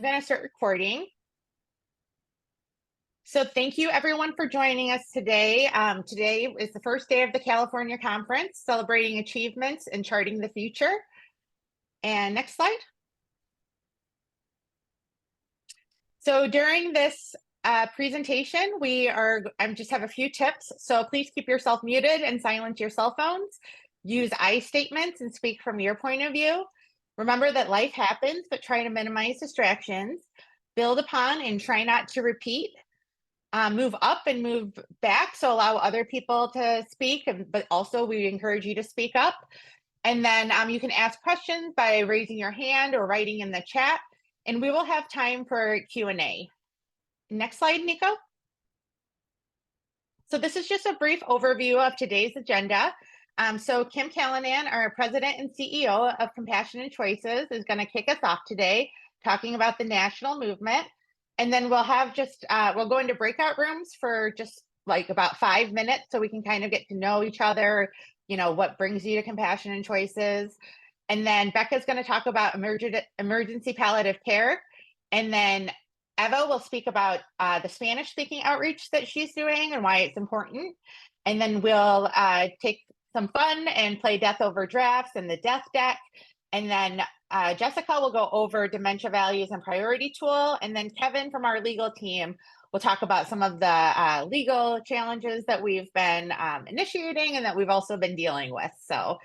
I'm going to start recording. So thank you everyone for joining us today. Today is the first day of the California Conference, celebrating achievements and charting the future. And next slide. So during this presentation, I just have a few tips. So please keep yourself muted and silence your cell phones. Use I statements and speak from your point of view. Remember that life happens, but try to minimize distractions. Build upon and try not to repeat. Move up and move back, so allow other people to speak, but also we encourage you to speak up. And then you can ask questions by raising your hand or writing in the chat, and we will have time for Q&A. Next slide, Nico. So this is just a brief overview of today's agenda. So Kim Callanan, our President and CEO of Compassion and Choices, is going to kick us off today, talking about the national movement. And then we'll have we'll go into breakout rooms for just like about 5 minutes so we can kind of get to know each other, you know, what brings you to Compassion and Choices. And then Becca's going to talk about emergency palliative care. And then Eva will speak about the Spanish speaking outreach that she's doing and why it's important. And then we'll take some fun and play Death Over Drafts and the Death Deck. And then Jessica will go over dementia values and priority tool. And then Kevin from our legal team will talk about some of the legal challenges that we've been initiating and that we've also been dealing with. So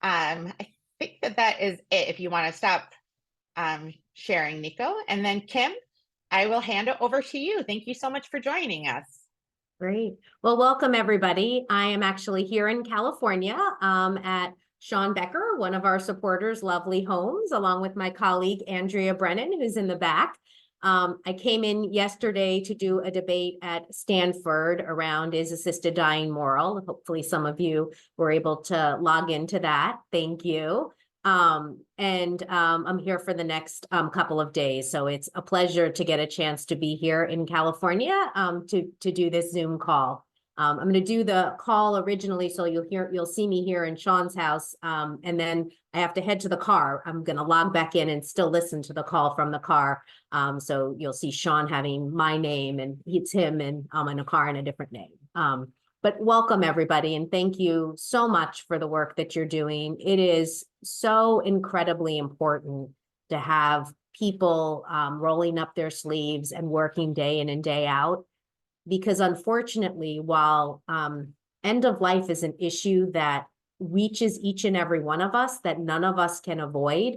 I think that is it if you want to stop sharing, Nico. And then Kim, I will hand it over to you. Thank you so much for joining us. Great. Well, welcome everybody. I am actually here in California at Sean Becker, one of our supporters' lovely homes, along with my colleague, Andrea Brennan, who's in the back. I came in yesterday to do a debate at Stanford around is assisted dying moral. Hopefully some of you were able to log into that. Thank you. I'm here for the next couple of days. So it's a pleasure to get a chance to be here in California to do this Zoom call. I'm going to do the call originally, so you'll see me here in Sean's house, and then I have to head to the car. I'm going to log back in and still listen to the call from the car. So you'll see Sean having my name, and it's him, and I'm in a car in a different name. But welcome everybody, and thank you so much for the work that you're doing. It is so incredibly important to have people rolling up their sleeves and working day in and day out. Because unfortunately, while end of life is an issue that reaches each and every one of us, that none of us can avoid,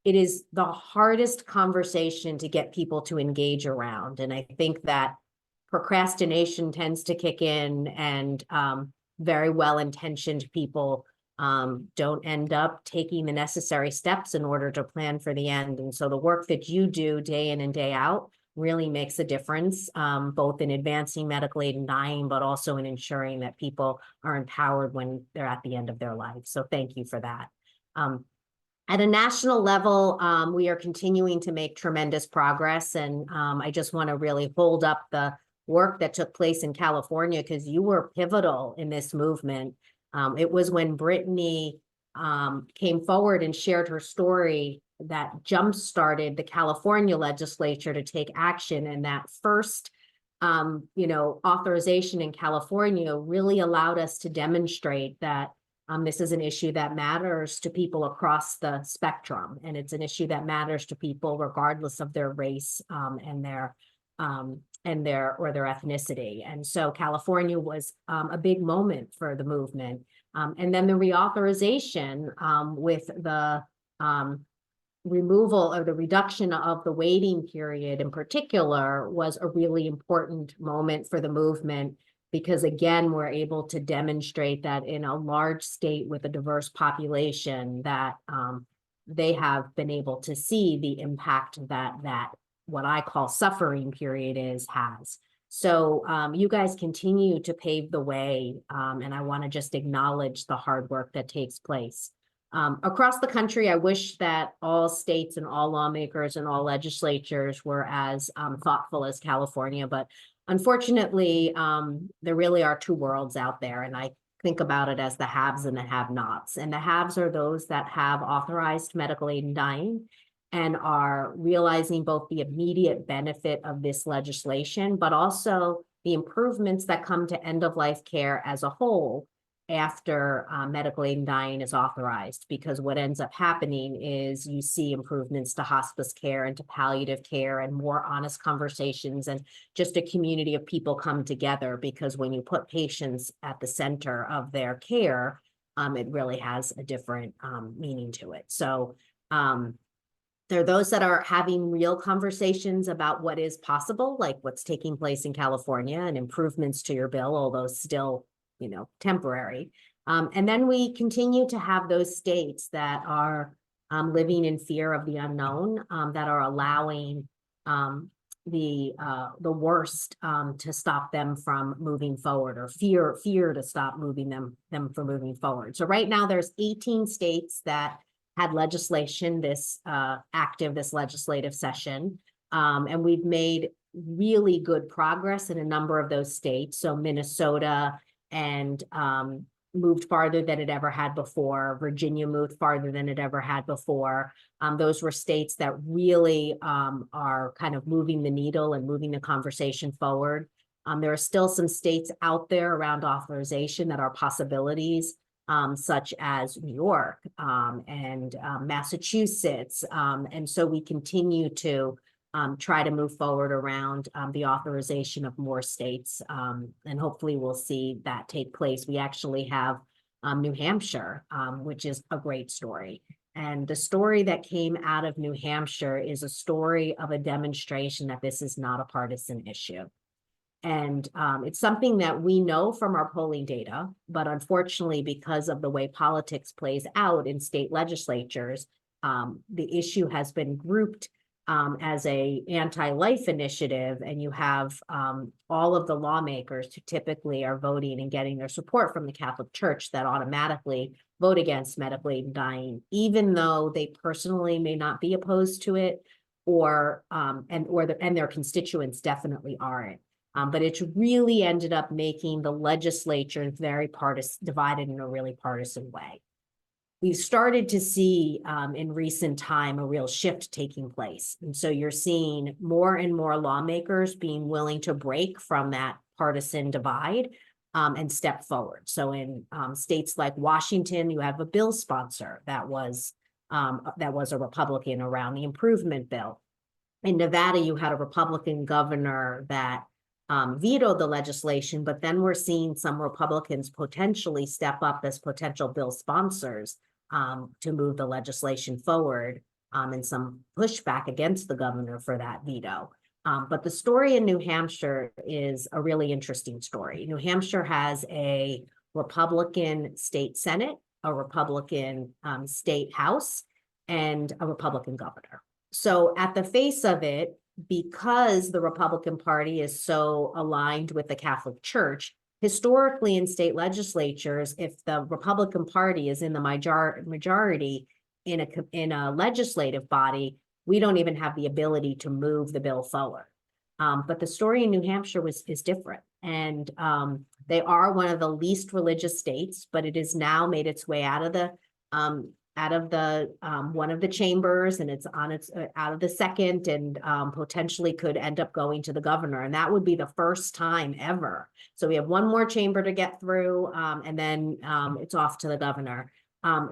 it is the hardest conversation to get people to engage around. And I think that procrastination tends to kick in, and very well-intentioned people don't end up taking the necessary steps in order to plan for the end. And so the work that you do day in and day out really makes a difference, both in advancing medical aid and dying, but also in ensuring that people are empowered when they're at the end of their life. So thank you for that. At a national level, we are continuing to make tremendous progress. And I just want to really hold up the work that took place in California, because you were pivotal in this movement. It was when Brittany came forward and shared her story that jump-started the California legislature to take action. And that first, authorization in California really allowed us to demonstrate that this is an issue that matters to people across the spectrum. And it's an issue that matters to people regardless of their race and their ethnicity. And so California was a big moment for the movement. And then the reauthorization with the removal or the reduction of the waiting period in particular was a really important moment for the movement, because again, we're able to demonstrate that in a large state with a diverse population that they have been able to see the impact that what I call suffering period has. So you guys continue to pave the way, and I want to just acknowledge the hard work that takes place. Across the country, I wish that all states and all lawmakers and all legislatures were as thoughtful as California, but unfortunately, there really are two worlds out there, and I think about it as the haves and the have-nots. And the haves are those that have authorized medical aid in dying, and are realizing both the immediate benefit of this legislation, but also the improvements that come to end-of-life care as a whole after medical aid in dying is authorized. Because what ends up happening is you see improvements to hospice care and to palliative care and more honest conversations and just a community of people come together, because when you put patients at the center of their care, it really has a different meaning to it. So there are those that are having real conversations about what is possible, like what's taking place in California and improvements to your bill, although still, temporary. And then we continue to have those states that are living in fear of the unknown, that are allowing the worst to stop them from moving forward, or fear to stop them from moving forward. So right now there's 18 states that had legislation this legislative session. And we've made really good progress in a number of those states. So Minnesota and moved farther than it ever had before. Virginia moved farther than it ever had before. Those were states that really are kind of moving the needle and moving the conversation forward. There are still some states out there around authorization that are possibilities, such as New York and Massachusetts. And so we continue to try to move forward around the authorization of more states. And hopefully we'll see that take place. We actually have New Hampshire, which is a great story. And the story that came out of New Hampshire is a story of a demonstration that this is not a partisan issue. And it's something that we know from our polling data, but unfortunately, because of the way politics plays out in state legislatures, the issue has been grouped as a anti-life initiative, and you have all of the lawmakers who typically are voting and getting their support from the Catholic Church that automatically vote against medical aid in dying, even though they personally may not be opposed to it, or their constituents definitely aren't. But it's really ended up making the legislature very divided in a really partisan way. We've started to see in recent time a real shift taking place. And so you're seeing more and more lawmakers being willing to break from that partisan divide and step forward. So in states like Washington, you have a bill sponsor that was a Republican around the improvement bill. In Nevada, you had a Republican governor that vetoed the legislation, but then we're seeing some Republicans potentially step up as potential bill sponsors to move the legislation forward, and some pushback against the governor for that veto. But the story in New Hampshire is a really interesting story. New Hampshire has a Republican state Senate, a Republican state House, and a Republican governor. So at the face of it, because the Republican Party is so aligned with the Catholic Church, historically in state legislatures, if the Republican Party is in the majority in a legislative body, we don't even have the ability to move the bill forward. But the story in New Hampshire is different. And they are one of the least religious states, but it has now made its way out of the one of the chambers, and it's on its out of the second, and potentially could end up going to the governor, and that would be the first time ever. So we have one more chamber to get through, and then it's off to the governor.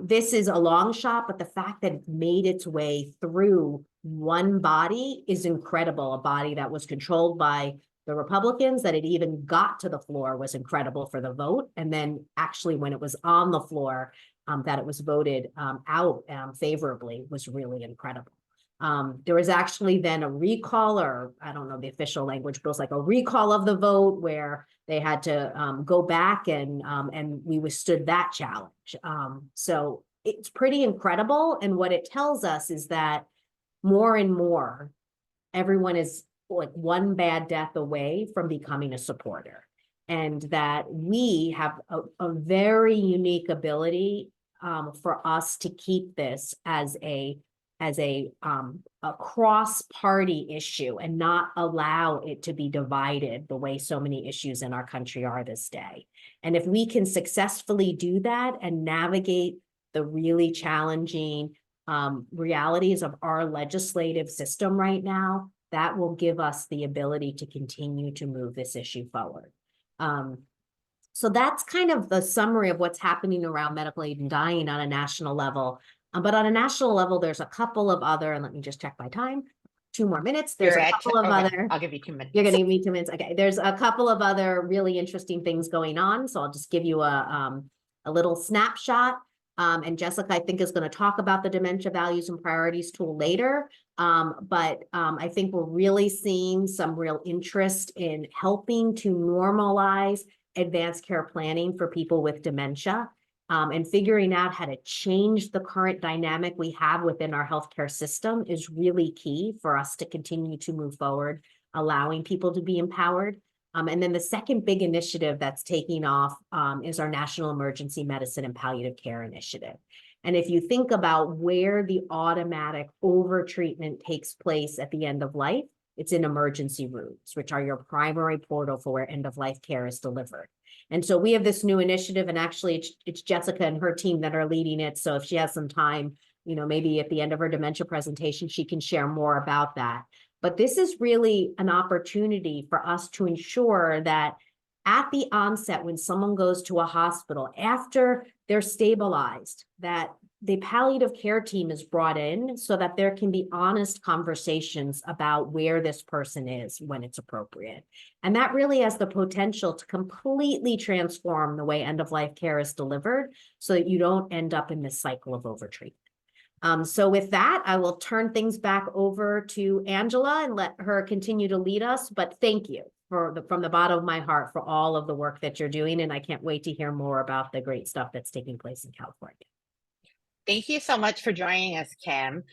This is a long shot, but the fact that it made its way through one body is incredible. A body that was controlled by the Republicans, that it even got to the floor was incredible for the vote. And then actually when it was on the floor, that it was voted out favorably was really incredible. There was actually then a recall, or I don't know the official language, but it was like a recall of the vote where they had to go back and we withstood that challenge. So it's pretty incredible. And what it tells us is that more and more, everyone is like one bad death away from becoming a supporter. And that we have a very unique ability for us to keep this as a cross-party issue and not allow it to be divided the way so many issues in our country are this day. And if we can successfully do that and navigate the really challenging realities of our legislative system right now, that will give us the ability to continue to move this issue forward. So that's kind of the summary of what's happening around medical aid and dying on a national level. But on a national level, there's a couple of other, and let me just check my time, 2 more minutes. There's a couple of other. I'll give you 2 minutes. You're going to give me 2 minutes. Okay. There's a couple of other really interesting things going on. So I'll just give you a little snapshot. And Jessica, I think, is going to talk about the Dementia Values and Priorities tool later. But I think we're really seeing some real interest in helping to normalize advanced care planning for people with dementia, and figuring out how to change the current dynamic we have within our healthcare system is really key for us to continue to move forward, allowing people to be empowered. And then the second big initiative that's taking off is our National Emergency Medicine and Palliative Care Initiative. And if you think about where the automatic overtreatment takes place at the end of life, it's in emergency rooms, which are your primary portal for where end-of-life care is delivered. And so we have this new initiative, and actually it's Jessica and her team that are leading it. So if she has some time, maybe at the end of her dementia presentation, she can share more about that. But this is really an opportunity for us to ensure that at the onset, when someone goes to a hospital, after they're stabilized, that the palliative care team is brought in so that there can be honest conversations about where this person is when it's appropriate. And that really has the potential to completely transform the way end-of-life care is delivered so that you don't end up in this cycle of overtreatment. So with that, I will turn things back over to Angela and let her continue to lead us. But thank you from the bottom of my heart for all of the work that you're doing. And I can't wait to hear more about the great stuff that's taking place in California. Thank you so much for joining us, Kim.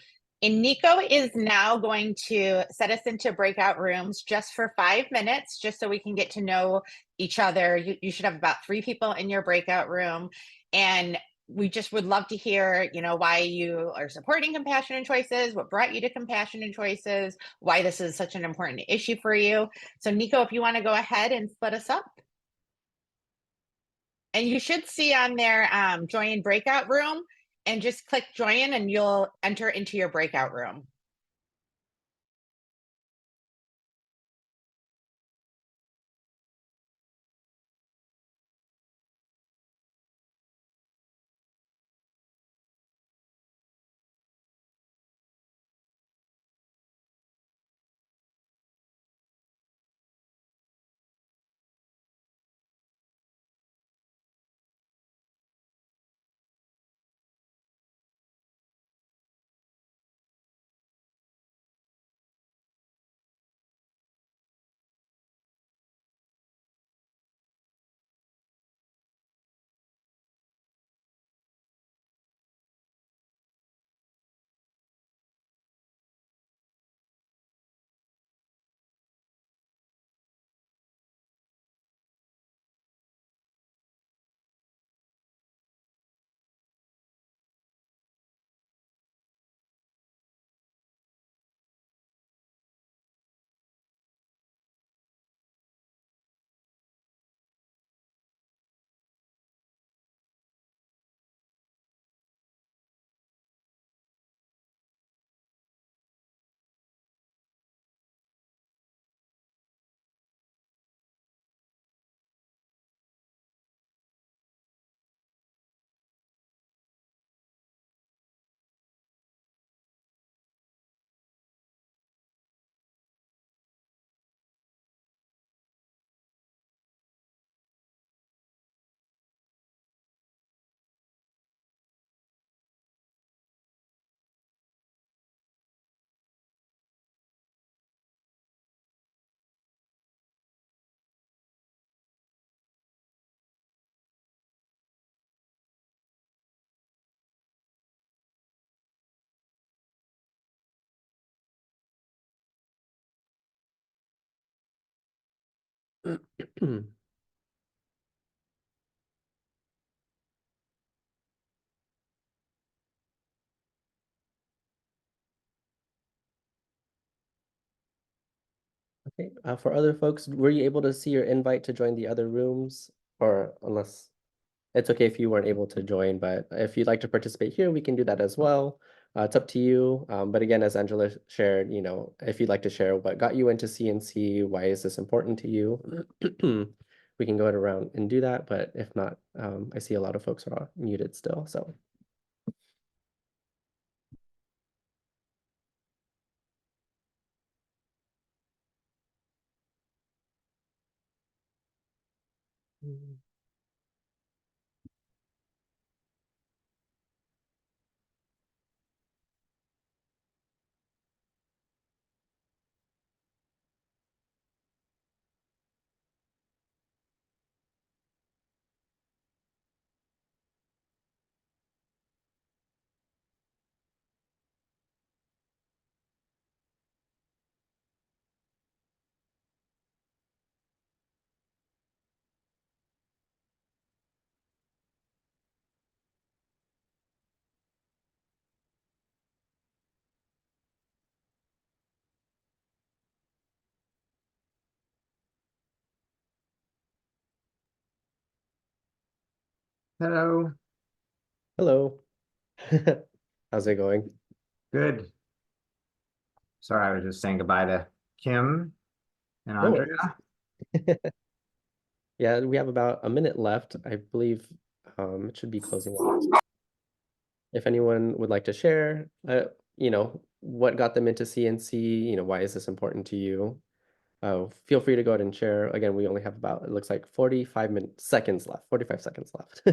And Nico is now going to set us into breakout rooms just for 5 minutes, just so we can get to know each other. You should have about 3 people in your breakout room. And we just would love to hear, why you are supporting Compassion and Choices, what brought you to Compassion and Choices, why this is such an important issue for you. So Nico, if you want to go ahead and split us up. And you should see on there, join breakout room, and just click join and you'll enter into your breakout room. Okay, for other folks, were you able to see your invite to join the other rooms? Or unless it's okay if you weren't able to join, but if you'd like to participate here, we can do that as well. It's up to you. But again, as Angela shared, you know, if you'd like to share what got you into CNC, why is this important to you? We can go around and do that, but if not, I see a lot of folks are muted still, so. Hello. Hello. How's it going? Good. Sorry, I was just saying goodbye to Kim and No Andrea. worries. Yeah, we have about a minute left. I believe it should be closing out. If anyone would like to share, you know, what got them into CNC, you know, why is this important to you? Feel free to go ahead and share. Again, we only have about, it looks like 45 seconds left, 45 seconds left.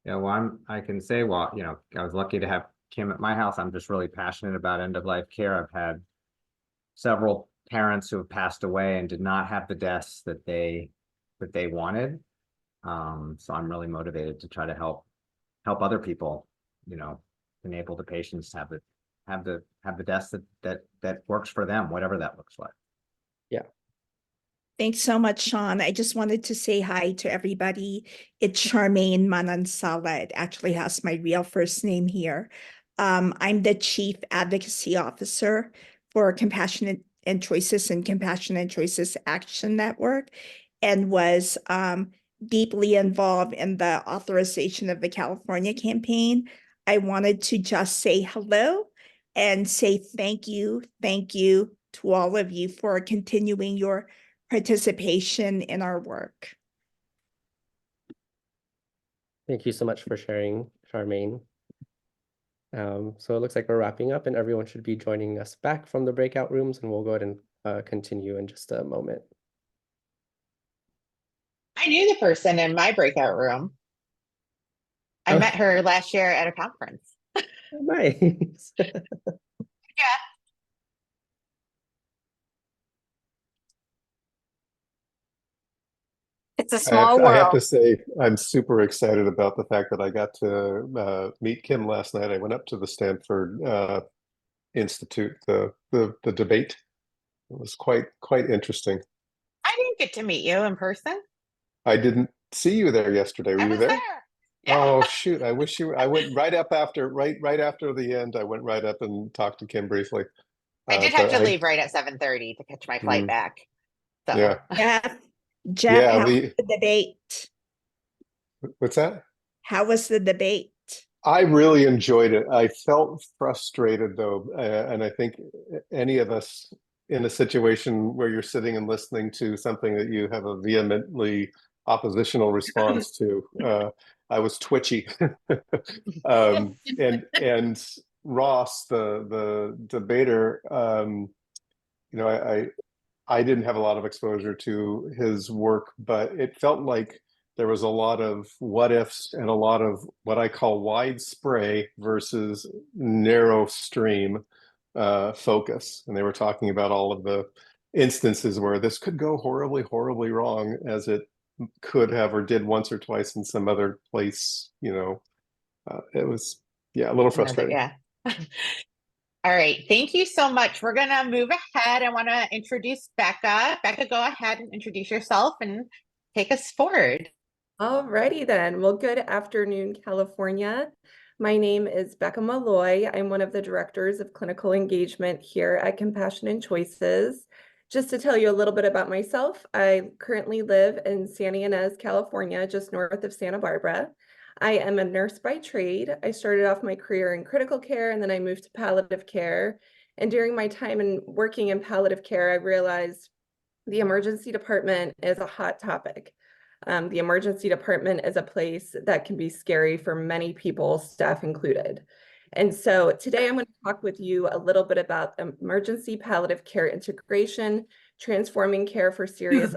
Yeah, well, I can say, well, you know, I was lucky to have Kim at my house. I'm just really passionate about end-of-life care. I've had several parents who have passed away and did not have the deaths that they wanted. So I'm really motivated to try to help other people, you know, enable the patients to have the deaths that works for them, whatever that looks like. Yeah. Thanks so much, Sean. I just wanted to say hi to everybody. It's Charmaine Manansala. It actually has my real first name here. I'm the Chief Advocacy Officer for Compassionate and Choices and Compassionate Choices Action Network, and was deeply involved in the authorization of the California campaign. I wanted to just say hello and say thank you to all of you for continuing your participation in our work. Thank you so much for sharing, Charmaine. So it looks like we're wrapping up and everyone should be joining us back from the breakout rooms, and we'll go ahead and continue in just a moment. I knew the person in my breakout room. I met her last year at a conference. Nice. Yeah. It's a small I have to world. say, I'm super excited about the fact that I got to meet Kim last night. I went up to the Stanford Institute, the debate. It was quite interesting. I didn't get to meet you in person. I didn't see you there yesterday. Were I you was there? there. Yeah. Oh shoot! I wish you. I went right up after right after the end. I went right up and talked to Kim briefly. I did have But to leave right at 7:30 to catch my flight back. So yeah, Jeff, yeah. how was the debate? What's that? How was the debate? I really enjoyed it. I felt frustrated though, and I think any of us in a situation where you're sitting and listening to something that you have a vehemently oppositional response to, I was twitchy. And Ross, the debater, you know, I didn't have a lot of exposure to his work, but it felt like there was a lot of what ifs and a lot of what I call wide spray versus narrow stream focus. And they were talking about all of the instances where this could go horribly, horribly wrong, as it could have or did once or twice in some other place. You know, it was, yeah, a little frustrating. yeah. All right. Thank you so much. We're going to move ahead. I want to introduce Becca. Becca, go ahead and introduce yourself and take us forward. Alrighty then. Well, good afternoon, California. My name is Becca Malloy. I'm one of the directors of clinical engagement here at Compassion and Choices. Just to tell you a little bit about myself, I currently live in Santa Ynez, California, just north of Santa Barbara. I am a nurse by trade. I started off my career in critical care, and then I moved to palliative care. And during my time in working in palliative care, I realized the emergency department is a hot topic. The emergency department is a place that can be scary for many people, staff included. And so today I'm going to talk with you a little bit about emergency palliative care integration, transforming care for serious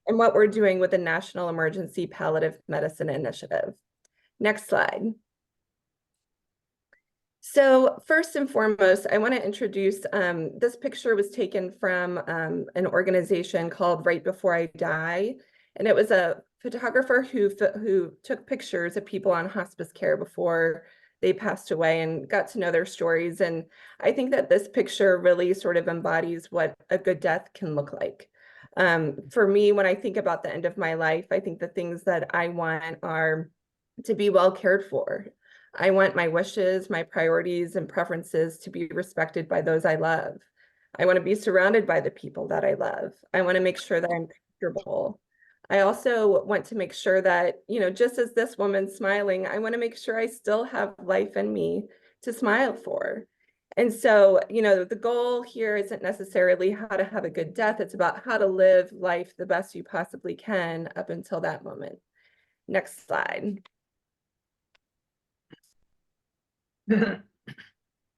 and what we're doing with the National Emergency Palliative Medicine Initiative. Next slide. So first and foremost, I want to introduce, this picture was taken from an organization called Right Before I Die. And it was a photographer who took pictures of people on hospice care before they passed away and got to know their stories. And I think that this picture really sort of embodies what a good death can look like. For me, when I think about the end of my life, I think the things that I want are to be well cared for. I want my wishes, my priorities, and preferences to be respected by those I love. I want to be surrounded by the people that I love. I want to make sure that I'm comfortable. I also want to make sure that, just as this woman's smiling, I want to make sure I still have life in me to smile for. And so, the goal here isn't necessarily how to have a good death. It's about how to live life the best you possibly can up until that moment. Next slide.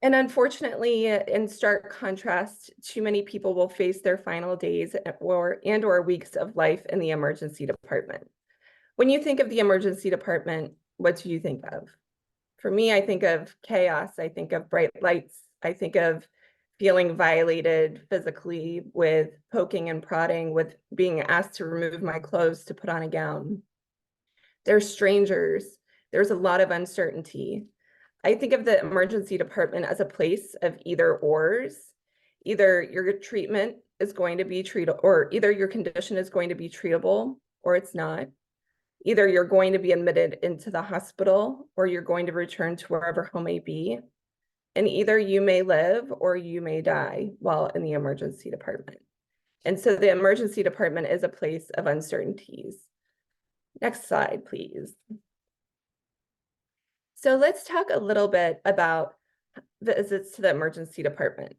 And unfortunately, in stark contrast, too many people will face their final days or weeks of life in the emergency department. When you think of the emergency department, what do you think of? For me, I think of chaos. I think of bright lights. I think of feeling violated physically with poking and prodding, with being asked to remove my clothes to put on a gown. There's strangers. There's a lot of uncertainty. I think of the emergency department as a place of either ors. Either your treatment is going to be treatable, or either your condition is going to be treatable or it's not. Either you're going to be admitted into the hospital or you're going to return to wherever home may be. And either you may live or you may die while in the emergency department. And so the emergency department is a place of uncertainties. Next slide, please. So let's talk a little bit about visits to the emergency department.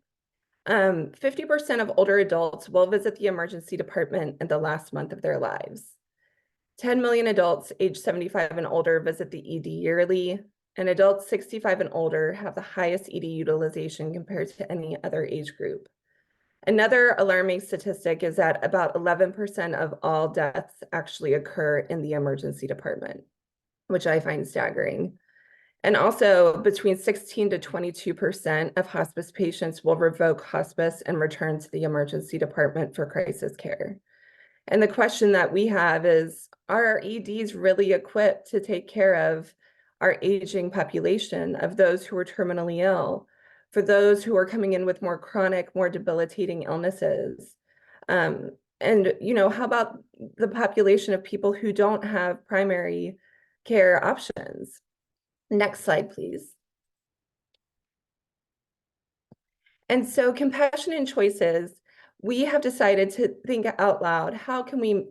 50% of older adults will visit the emergency department in the last month of their lives. 10 million adults aged 75 and older visit the ED yearly, and adults 65 and older have the highest ED utilization compared to any other age group. Another alarming statistic is that about 11% of all deaths actually occur in the emergency department, which I find staggering. And also between 16 to 22% of hospice patients will revoke hospice and return to the emergency department for crisis care. And the question that we have is, are our EDs really equipped to take care of our aging population, of those who are terminally ill, for those who are coming in with more chronic, more debilitating illnesses? And, how about the population of people who don't have primary care options? Next slide, please. And so Compassionate Choices, we have decided to think out loud, how can we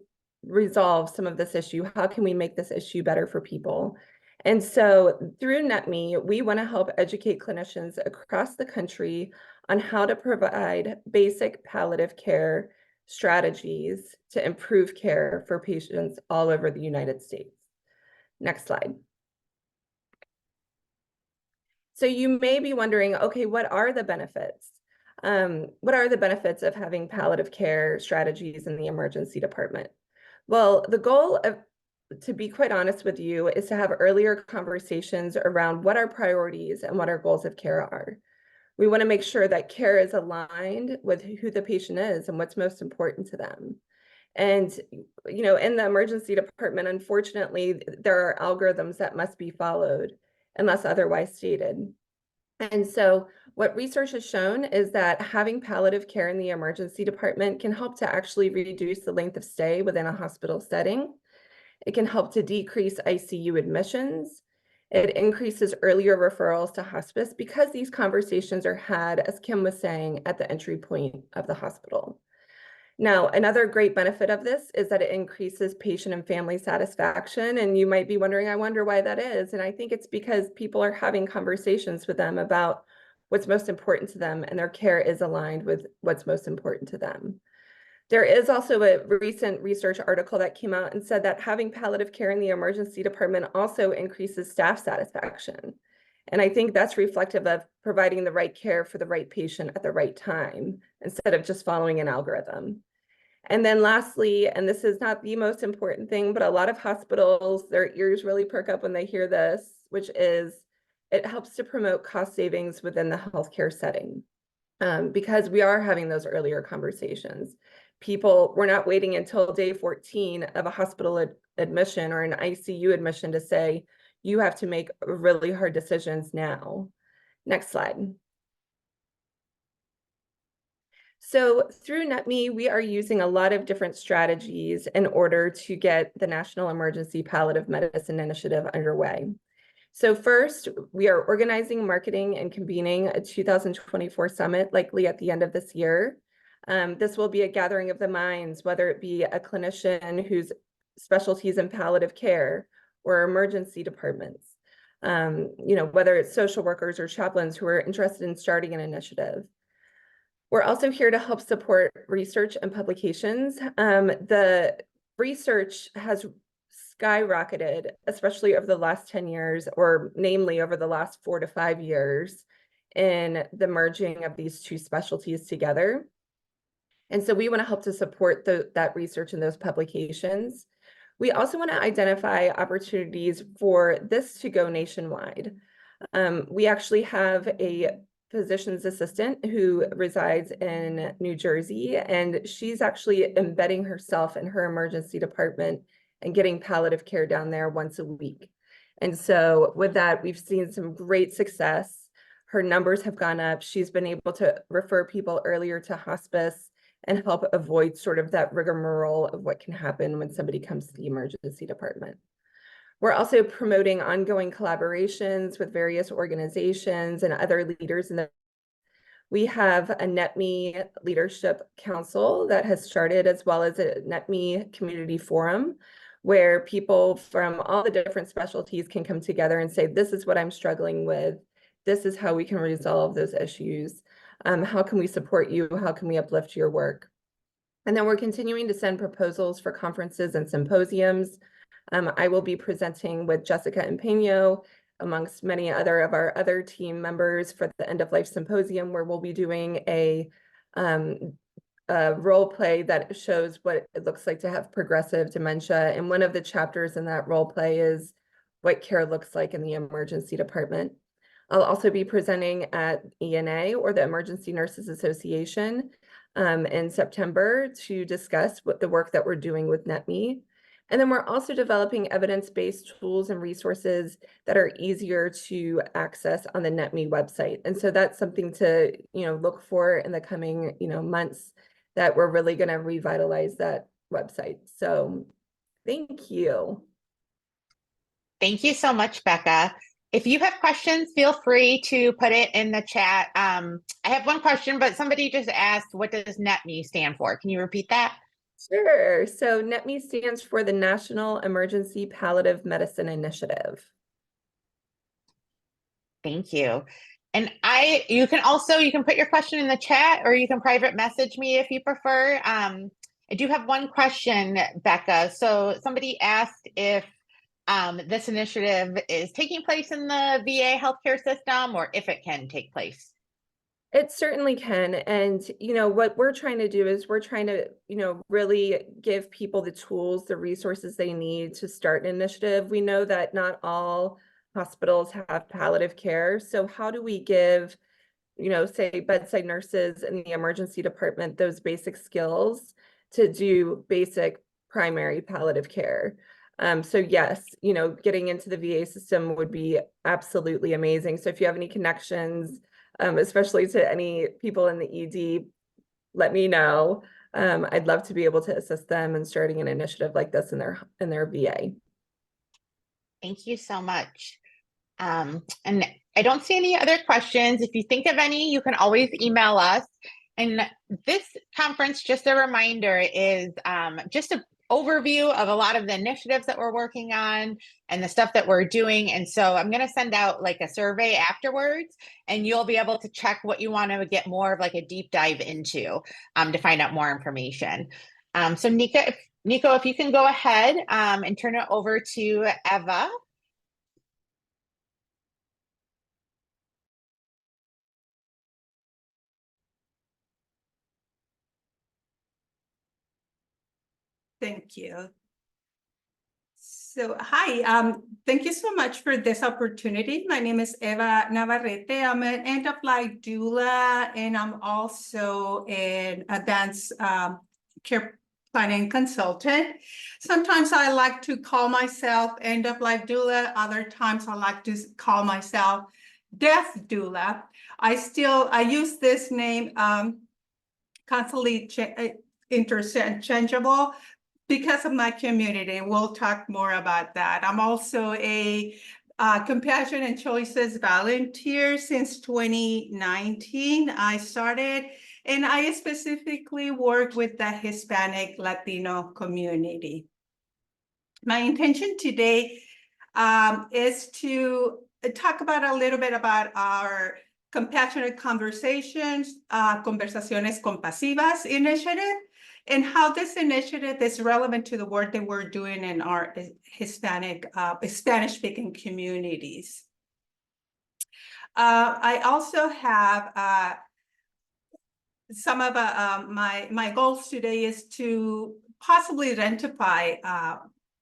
resolve some of this issue? How can we make this issue better for people? And so through NetMe, we want to help educate clinicians across the country on how to provide basic palliative care strategies to improve care for patients all over the United States. Next slide. So you may be wondering, okay, what are the benefits? What are the benefits of having palliative care strategies in the emergency department? Well, the goal of, to be quite honest with you, is to have earlier conversations around what our priorities and what our goals of care are. We want to make sure that care is aligned with who the patient is and what's most important to them. And, in the emergency department, unfortunately, there are algorithms that must be followed unless otherwise stated. And so what research has shown is that having palliative care in the emergency department can help to actually reduce the length of stay within a hospital setting. It can help to decrease ICU admissions. It increases earlier referrals to hospice because these conversations are had, as Kim was saying, at the entry point of the hospital. Now, another great benefit of this is that it increases patient and family satisfaction. And you might be wondering, I wonder why that is. And I think it's because people are having conversations with them about what's most important to them, and their care is aligned with what's most important to them. There is also a recent research article that came out and said that having palliative care in the emergency department also increases staff satisfaction. And I think that's reflective of providing the right care for the right patient at the right time, instead of just following an algorithm. And then lastly, and this is not the most important thing, but a lot of hospitals, their ears really perk up when they hear this, which is it helps to promote cost savings within the healthcare setting. Because we are having those earlier conversations. We're not waiting until day 14 of a hospital admission or an ICU admission to say, you have to make really hard decisions now. Next slide. So through NetMe, we are using a lot of different strategies in order to get the National Emergency Palliative Medicine Initiative underway. So first, we are organizing, marketing, and convening a 2024 summit, likely at the end of this year. This will be a gathering of the minds, whether it be a clinician whose specialties in palliative care or emergency departments, whether it's social workers or chaplains who are interested in starting an initiative. We're also here to help support research and publications. The research has skyrocketed, especially over the last 10 years, or namely over the last 4 to 5 years, in the merging of these two specialties together. And so we want to help to support that research and those publications. We also want to identify opportunities for this to go nationwide. We actually have a physician's assistant who resides in New Jersey, and she's actually embedding herself in her emergency department and getting palliative care down there once a week. And so with that, we've seen some great success. Her numbers have gone up. She's been able to refer people earlier to hospice and help avoid sort of that rigmarole of what can happen when somebody comes to the emergency department. We're also promoting ongoing collaborations with various organizations and other leaders in the. We have a NetMe Leadership Council that has started, as well as a NetMe Community Forum, where people from all the different specialties can come together and say, this is what I'm struggling with. This is how we can resolve those issues. How can we support you? How can we uplift your work? And then we're continuing to send proposals for conferences and symposiums. I will be presenting with Jessica Empeño, amongst many other of our other team members, for the End of Life Symposium, where we'll be doing a role play that shows what it looks like to have progressive dementia. And one of the chapters in that role play is what care looks like in the emergency department. I'll also be presenting at ENA, or the Emergency Nurses Association, in September to discuss what the work that we're doing with NetMe. And then we're also developing evidence-based tools and resources that are easier to access on the NetMe website. And so that's something to, look for in the coming, months, that we're really going to revitalize that website. So thank you. Thank you so much, Becca. If you have questions, feel free to put it in the chat. I have one question, but somebody just asked, what does NetMe stand for? Can you repeat that? Sure. So NetMe stands for the National Emergency Palliative Medicine Initiative. Thank you. And you can put your question in the chat, or you can private message me if you prefer. I do have one question, Becca. So somebody asked if this initiative is taking place in the VA healthcare system, or if it can take place. It certainly can. And, what we're trying to do is we're trying to, really give people the tools, the resources they need to start an initiative. We know that not all hospitals have palliative care. So how do we give, say, bedside nurses in the emergency department those basic skills to do basic primary palliative care? So yes, getting into the VA system would be absolutely amazing. So if you have any connections, especially to any people in the ED, let me know. I'd love to be able to assist them in starting an initiative like this in their VA. Thank you so much. And I don't see any other questions. If you think of any, you can always email us. And this conference, just a reminder, is just an overview of a lot of the initiatives that we're working on and the stuff that we're doing. And so I'm going to send out like a survey afterwards, and you'll be able to check what you want to get more of like a deep dive into to find out more information. So Nico, if you can go ahead and turn it over to Eva. Thank you. So, hi, thank you so much for this opportunity. My name is Eva Navarrete. I'm an end-of-life doula, and I'm also an advanced care planning consultant. Sometimes I like to call myself end-of-life doula. Other times I like to call myself death doula. I use this name constantly interchangeable because of my community, and we'll talk more about that. I'm also a Compassion and Choices volunteer since 2019. I started, and I specifically work with the Hispanic Latino community. My intention today is to talk about a little bit about our Compassionate Conversations, Conversaciones Compasivas initiative, and how this initiative is relevant to the work that we're doing in our Hispanic, Spanish-speaking communities. I also have some of my goals today is to possibly identify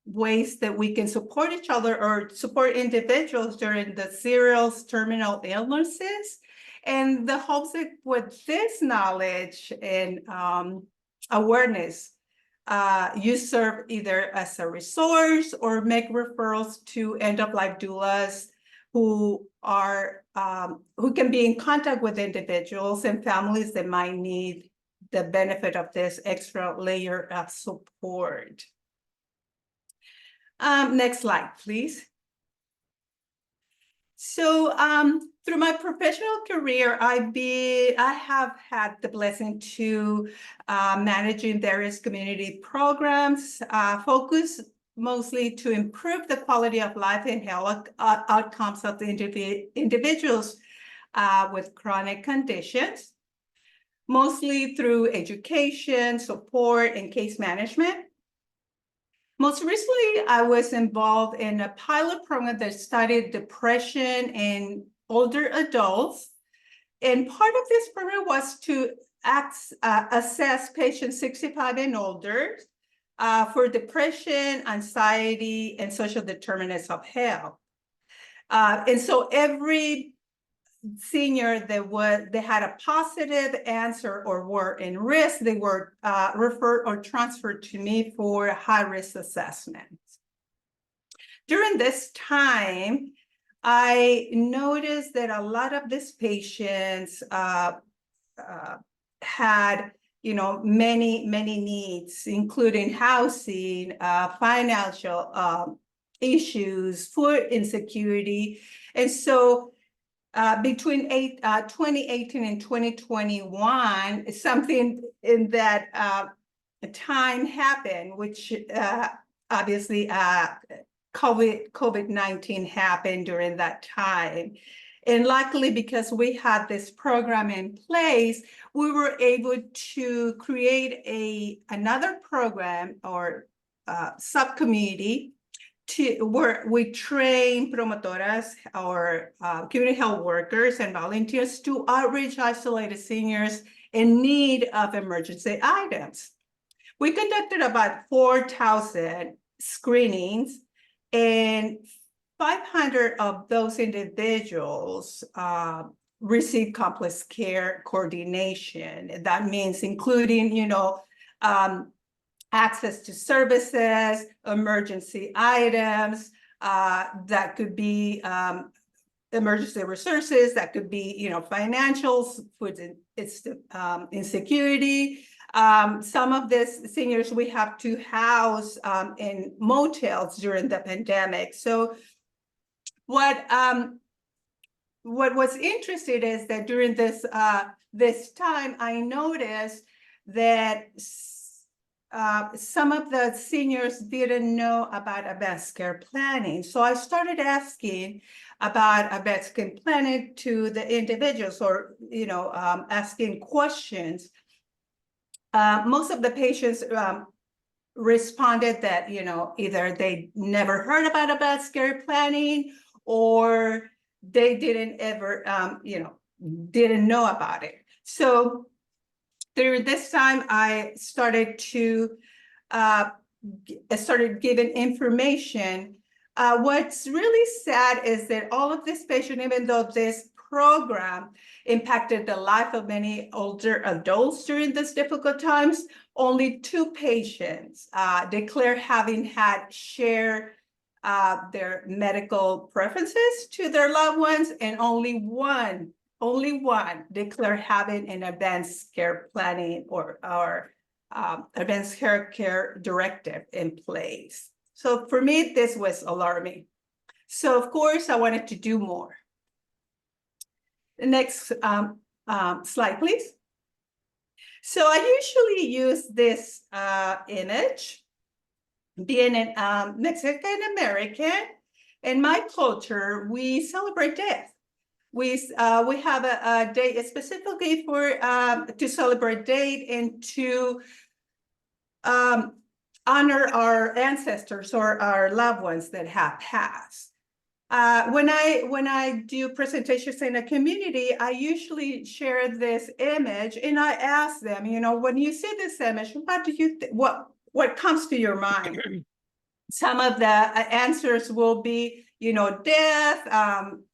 ways that we can support each other or support individuals during the serious terminal illnesses, and the hopes that with this knowledge and awareness, you serve either as a resource or make referrals to end-of-life doulas who can be in contact with individuals and families that might need the benefit of this extra layer of support. Next slide, please. So through my professional career, I have had the blessing to managing various community programs, focused mostly to improve the quality of life and health outcomes of the individuals with chronic conditions, mostly through education, support, and case management. Most recently, I was involved in a pilot program that studied depression in older adults. And part of this program was to assess patients 65 and older for depression, anxiety, and social determinants of health. And so every senior that had a positive answer or were in risk, they were referred or transferred to me for high-risk assessments. During this time, I noticed that a lot of these patients had, many needs, including housing, financial issues, food insecurity, and so between 2018 and 2021, something in that time happened, which obviously COVID-19 happened during that time. And luckily, because we had this program in place, we were able to create another program or subcommittee where we train promotoras or community health workers and volunteers to outreach isolated seniors in need of emergency items. We conducted about 4,000 screenings, and 500 of those individuals receive complex care coordination. That means including, access to services, emergency items, that could be emergency resources, that could be, financials, food insecurity. Some of these seniors we have to house in motels during the pandemic. So what was interesting is that during this this time I noticed that some of the seniors didn't know about advanced care planning. So I started asking about advanced care planning to the individuals, or, asking questions. Most of the patients responded that, either they never heard about advanced care planning, or they didn't ever, didn't know about it. So during this time, I started giving information. What's really sad is that all of this patient, even though this program impacted the life of many older adults during these difficult times, only 2 patients declare having had shared their medical preferences to their loved ones, and only one declare having an advanced care planning or advanced care directive in place. So for me, this was alarming. So of course, I wanted to do more. The next slide, please. So I usually use this image. Being a Mexican American, in my culture, we celebrate death. We have a day specifically for to celebrate date and to honor our ancestors or our loved ones that have passed. When I do presentations in a community, I usually share this image and I ask them, when you see this image, what do you what comes to your mind? Some of the answers will be, death,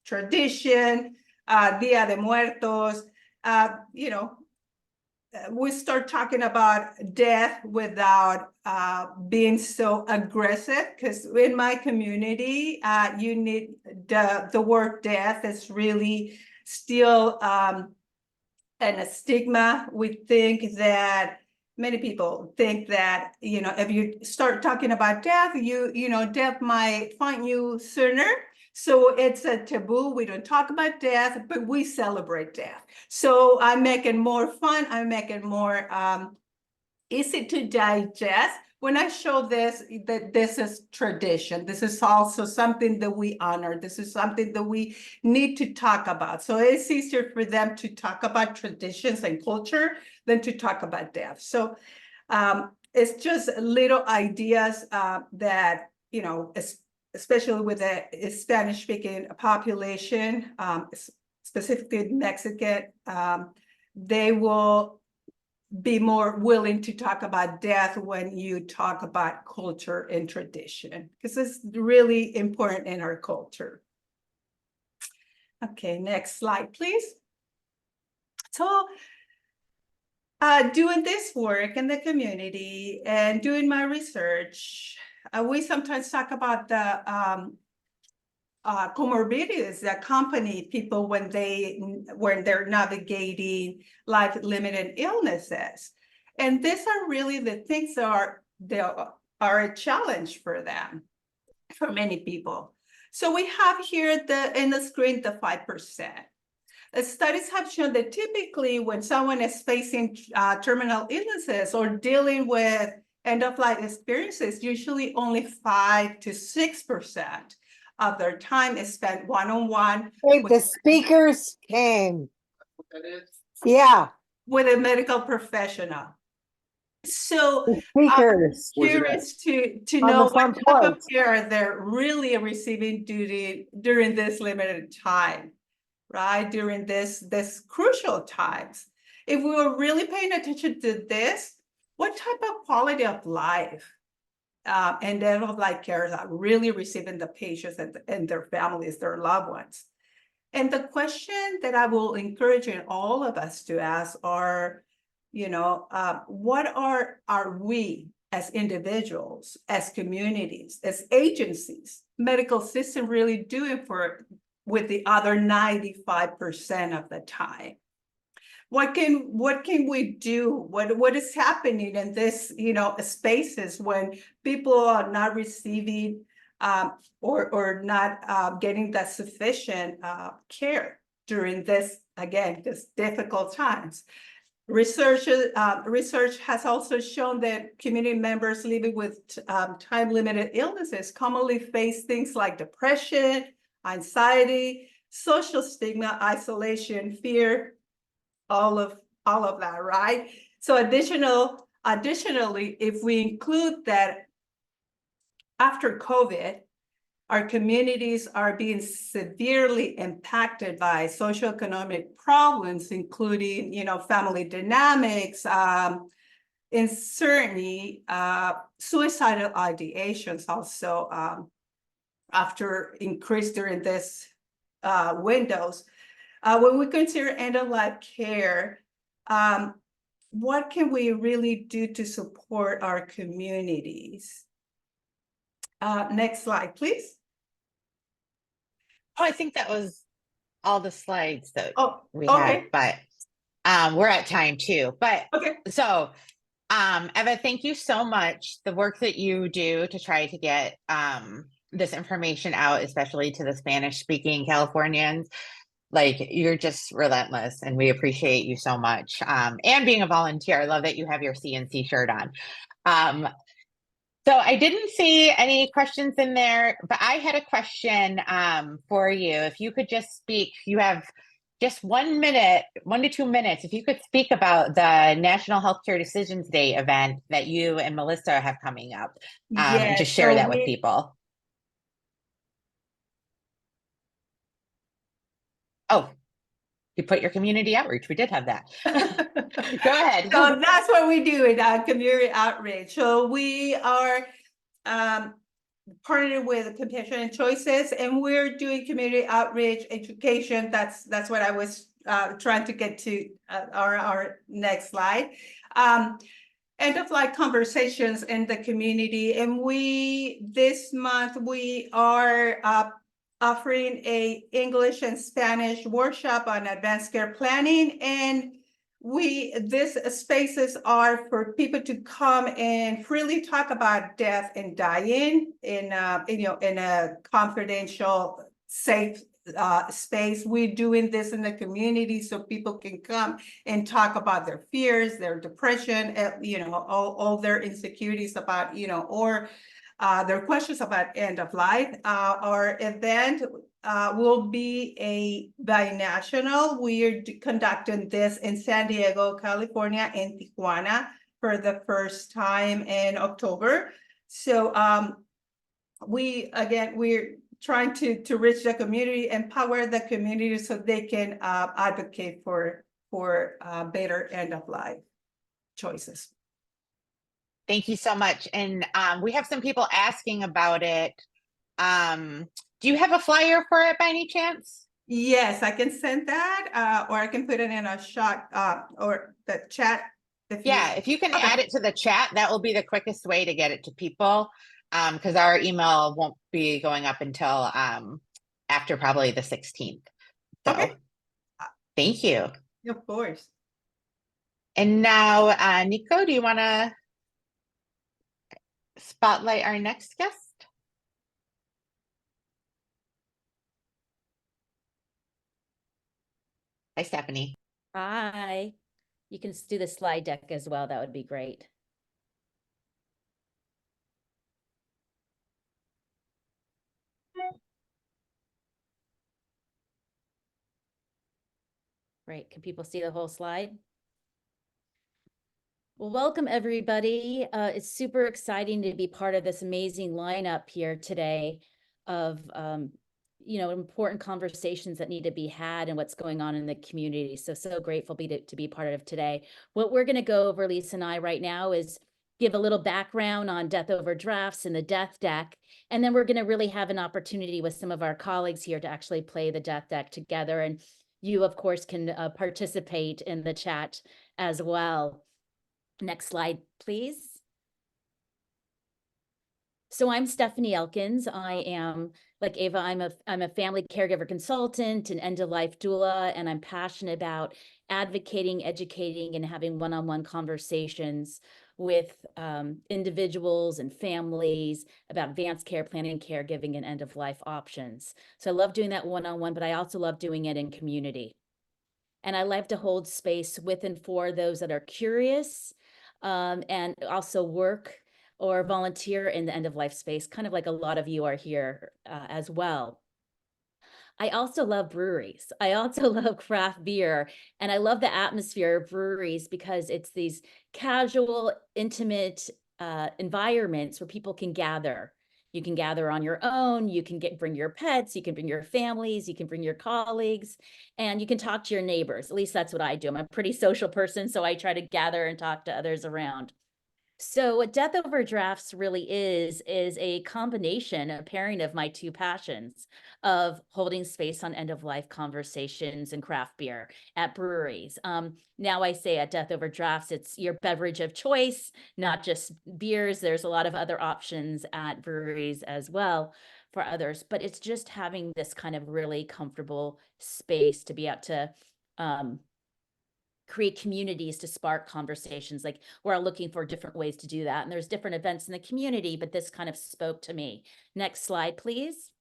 tradition, Dia de Muertos. We start talking about death without being so aggressive, because in my community, you need the word death is really still a stigma. We think that many people think that, if you start talking about death, death might find you sooner. So it's a taboo. We don't talk about death, but we celebrate death. So I make it more fun. I make it more easy to digest. When I show this, that this is tradition. This is also something that we honor. This is something that we need to talk about. So it's easier for them to talk about traditions and culture than to talk about death. So it's just little ideas that, especially with the Spanish-speaking population, specifically Mexican, they will be more willing to talk about death when you talk about culture and tradition, because it's really important in our culture. Okay, next slide, please. So doing this work in the community and doing my research, we sometimes talk about the comorbidities that accompany people when they're navigating life-limited illnesses, and these are really the things that are a challenge for them, for many people. So we have here in the screen the 5%. The studies have shown that typically when someone is facing terminal illnesses or dealing with end-of-life experiences, usually only 5 to 6% of their time is spent one-on-one. Wait, the speakers came. Yeah, With a medical professional. So the speakers. I'm curious to On know the front what type of porch. care they're really receiving during this limited time, right? During this crucial times. If we were really paying attention to this, what type of quality of life and end-of-life care are really receiving the patients and their families, their loved ones? And the question that I will encourage all of us to ask are, what are we as individuals, as communities, as agencies, medical system really doing with the other 95% of the time? What can we do? What is happening in this, spaces when people are not receiving or not getting that sufficient care during this again, this difficult times. Research has also shown that community members living with time-limited illnesses commonly face things like depression, anxiety, social stigma, isolation, fear, all of that, right? So additionally, if we include that after COVID, our communities are being severely impacted by socioeconomic problems, including, family dynamics, uncertainty, suicidal ideations also after increase during this windows. When we consider end-of-life care, what can we really do to support our communities? Next slide, please. Oh, I think that was all the slides that we Okay. had, but we're at time too. But Okay. so Eva, thank you so much. The work that you do to try to get this information out, especially to the Spanish speaking Californians, like you're just relentless and we appreciate you so much. And being a volunteer, I love that you have your CNC shirt on. So I didn't see any questions in there, but I had a question for you. If you could just speak, you have just 1 minute, 1 to 2 minutes. If you could speak about the National Healthcare Decisions Day event that you and Melissa have coming up, and just share that with people. Oh, you put your community outreach. We did have that. Go ahead. So that's what we do in our community outreach. So we are partnered with Compassion and Choices, and we're doing community outreach education. That's what I was trying to get to our next slide. End-of-life conversations in the community, and this month we are offering a English and Spanish workshop on advanced care planning, and these spaces are for people to come and freely talk about death and dying in a confidential, safe space. We're doing this in the community so people can come and talk about their fears, their depression, all their insecurities about, or their questions about end of life. Our event will be a binational. We are conducting this in San Diego, California, and Tijuana for the first time in October. So we're trying to reach the community, empower the community so they can advocate for better end of life choices. Thank you so much. And we have some people asking about it. Do you have a flyer for it by any chance? Yes, I can send that, or I can put it in a shot or the chat. If you can add it to the chat, that will be the quickest way to get it to people, because our email won't be going up until after probably the 16th. So okay. Thank you. Of course. And now, Nico, do you want to spotlight our next guest? Hi, Stephanie. Hi. You can do the slide deck as well. That would be great. Great. Can people see the whole slide? Well, welcome everybody. It's super exciting to be part of this amazing lineup here today of important conversations that need to be had and what's going on in the community. So grateful to be part of today. What we're going to go over, Lisa and I, right now is give a little background on death over drafts and the death deck. And then we're going to really have an opportunity with some of our colleagues here to actually play the death deck together. And you, of course, can participate in the chat as well. Next slide, please. So I'm Stephanie Elkins. I am, like Eva, I'm a family caregiver consultant and end-of-life doula, and I'm passionate about advocating, educating, and having one-on-one conversations with individuals and families about advanced care planning, caregiving, and end-of-life options. So I love doing that one-on-one, but I also love doing it in community. And I like to hold space with and for those that are curious, and also work or volunteer in the end of life space, kind of like a lot of you are here as well. I also love breweries. I also love craft beer, and I love the atmosphere of breweries because it's these casual, intimate environments where people can gather. You can gather on your own, you can bring your pets, you can bring your families, you can bring your colleagues, and you can talk to your neighbors. At least that's what I do. I'm a pretty social person, so I try to gather and talk to others around. So what Death Over Drafts really is a combination, a pairing of my two passions of holding space on end of life conversations and craft beer at breweries. Now I say at Death Over Drafts, it's your beverage of choice, not just beers. There's a lot of other options at breweries as well for others, but it's just having this kind of really comfortable space to be able to create communities to spark conversations. Like we're all looking for different ways to do that. And there's different events in the community, but this kind of spoke to me. Next slide, please.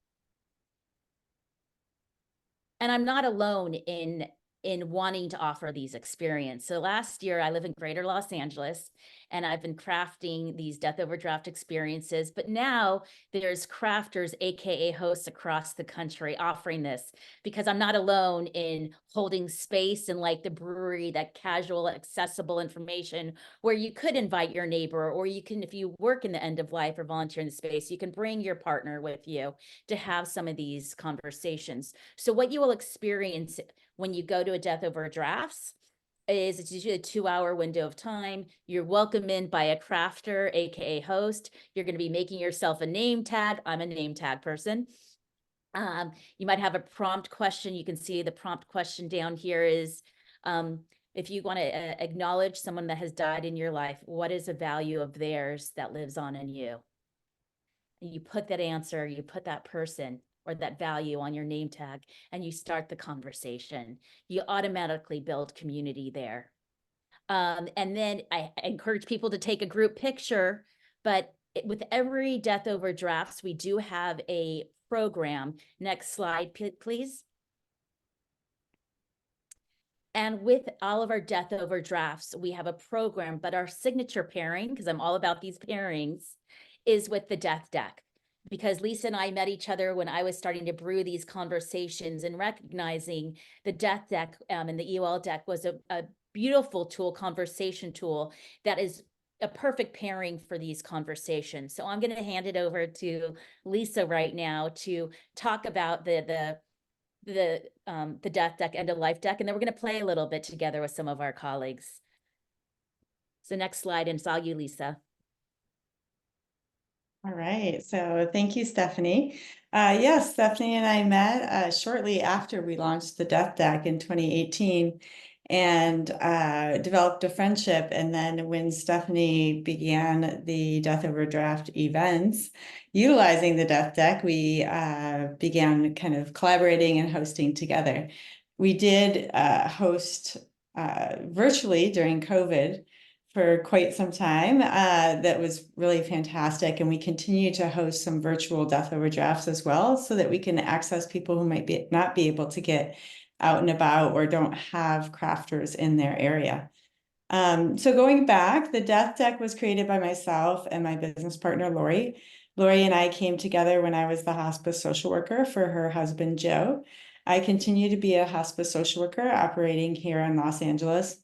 And I'm not alone in wanting to offer these experiences. So last year I live in Greater Los Angeles and I've been crafting these Death Over Draft experiences, but now there's crafters, AKA hosts across the country offering this because I'm not alone in holding space and like the brewery, that casual, accessible information where you could invite your neighbor, or you can, if you work in the end of life or volunteer in the space, you can bring your partner with you to have some of these conversations. So what you will experience when you go to a Death Over Drafts is it's usually a 2-hour window of time. You're welcomed in by a crafter, AKA host. You're going to be making yourself a name tag. I'm a name tag person. You might have a prompt question. You can see the prompt question down here is, if you want to acknowledge someone that has died in your life, what is a value of theirs that lives on in you? And you put that answer, you put that person or that value on your name tag, and you start the conversation. You automatically build community there. And then I encourage people to take a group picture, but with every Death Over Drafts, we do have a program. Next slide, please. And with all of our Death Over Drafts, we have a program, but our signature pairing, because I'm all about these pairings, is with the Death Deck. Because Lisa and I met each other when I was starting to brew these conversations and recognizing the Death Deck and the EOL deck was a beautiful tool, conversation tool that is a perfect pairing for these conversations. So I'm going to hand it over to Lisa right now to talk about the Death Deck, End of Life deck, and then we're going to play a little bit together with some of our colleagues. So next slide, and it's all you, Lisa. All right, so thank you, Stephanie. Yes, Stephanie and I met shortly after we launched the Death Deck in 2018 and developed a friendship. And then when Stephanie began the Death Over Draft events, utilizing the Death Deck, we began kind of collaborating and hosting together. We did host virtually during COVID for quite some time. That was really fantastic. And we continue to host some virtual Death Over Drafts as well, so that we can access people who might not be able to get out and about or don't have crafters in their area. So going back, the Death Deck was created by myself and my business partner, Lori. Lori and I came together when I was the hospice social worker for her husband, Joe. I continue to be a hospice social worker operating here in Los Angeles,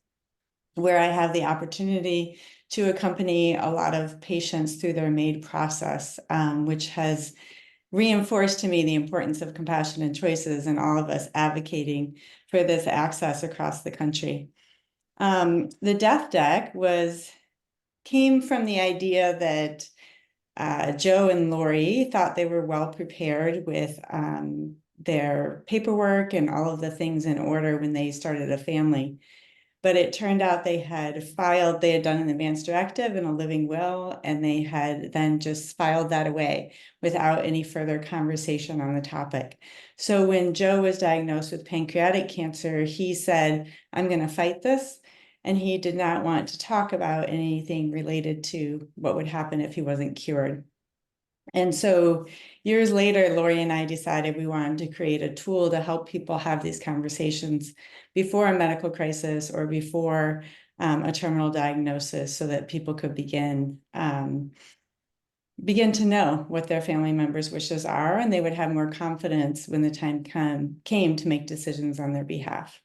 where I have the opportunity to accompany a lot of patients through their MAID process, which has reinforced to me the importance of compassion and choices and all of us advocating for this access across the country. The Death Deck came from the idea that Joe and Lori thought they were well prepared with their paperwork and all of the things in order when they started a family. But it turned out they had done an advance directive and a living will, and they had then just filed that away without any further conversation on the topic. So when Joe was diagnosed with pancreatic cancer, he said, I'm going to fight this. And he did not want to talk about anything related to what would happen if he wasn't cured. And so years later, Lori and I decided we wanted to create a tool to help people have these conversations before a medical crisis or before a terminal diagnosis, so that people could begin to know what their family members' wishes are, and they would have more confidence when the time came to make decisions on their behalf.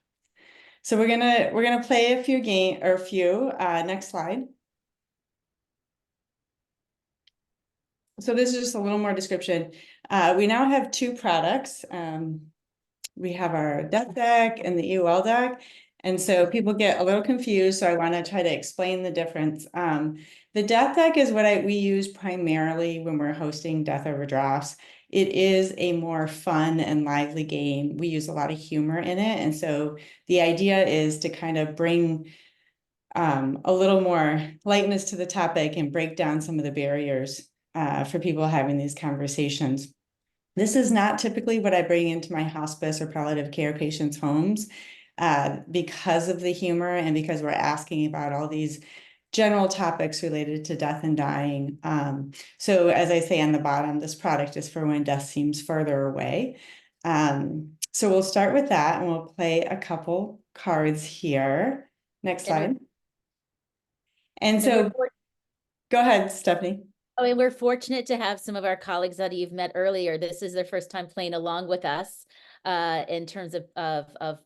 So we're gonna play a few next slide. So this is just a little more description. We now have 2 products. We have our death deck and the EOL deck. And so people get a little confused, so I want to try to explain the difference. The death deck is what we use primarily when we're hosting death overdrafts. It is a more fun and lively game. We use a lot of humor in it. And so the idea is to kind of bring a little more lightness to the topic and break down some of the barriers for people having these conversations. This is not typically what I bring into my hospice or palliative care patients' homes because of the humor and because we're asking about all these general topics related to death and dying. So as I say on the bottom, this product is for when death seems further away. So we'll start with that and we'll play a couple cards here. Next slide. And so go ahead, Stephanie. Oh, and we're fortunate to have some of our colleagues that you've met earlier. This is their first time playing along with us in terms of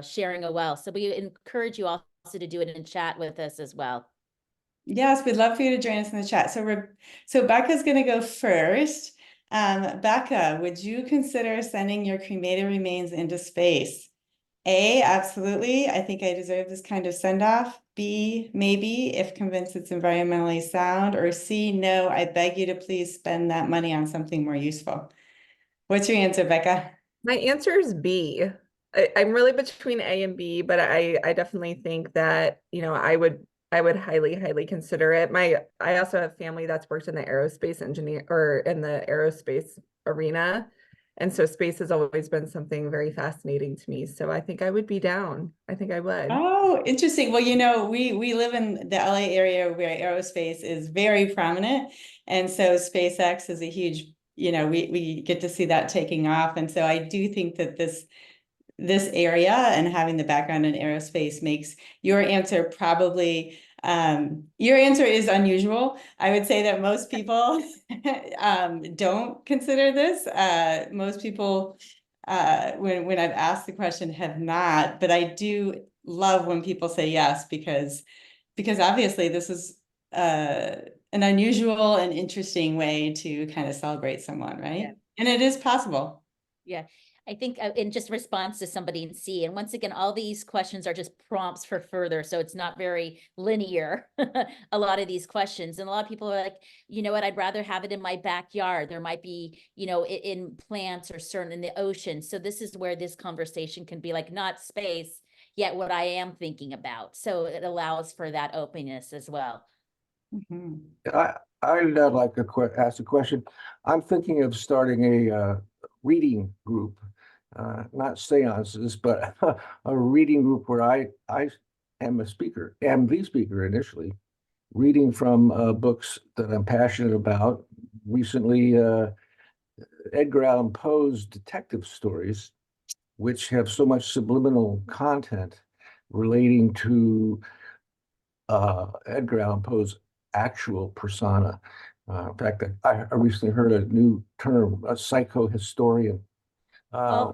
sharing a well. So we encourage you also to do it in chat with us as well. Yes, we'd love for you to join us in the chat. So Becca's going to go first. Becca, would you consider sending your cremated remains into space? A, absolutely. I think I deserve this kind of send-off. B, maybe, if convinced it's environmentally sound. Or C, no, I beg you to please spend that money on something more useful. What's your answer, Becca? My answer is B. I'm really between A and B, but I definitely think that, I would highly consider it. I also have family that's worked in the aerospace in the aerospace arena. And so space has always been something very fascinating to me. So I think I would be down. I think I would. Oh, interesting. Well, we live in the LA area where aerospace is very prominent. And so SpaceX is a huge, we get to see that taking off. And so I do think that this area and having the background in aerospace makes your answer probably your answer is unusual. I would say that most people don't consider this. Most people, when I've asked the question, have not. But I do love when people say yes, because obviously this is an unusual and interesting way to kind of celebrate someone, right? Yeah. And it is possible. Yeah. I think in just response to somebody in C, and once again, all these questions are just prompts for further, so it's not very linear, a lot of these questions. And a lot of people are like, you know what, I'd rather have it in my backyard. There might be, in plants or certain in the ocean. So this is where this conversation can be like, not space, yet what I am thinking about. So it allows for that openness as well. Mm-hmm. I'd like to ask a question. I'm thinking of starting a reading group, not seances, but a reading group where I am the speaker initially, reading from books that I'm passionate about. Recently, Edgar Allan Poe's detective stories, which have so much subliminal content relating to Edgar Allan Poe's actual persona. In fact, I recently heard a new term, a psychohistorian. Paul,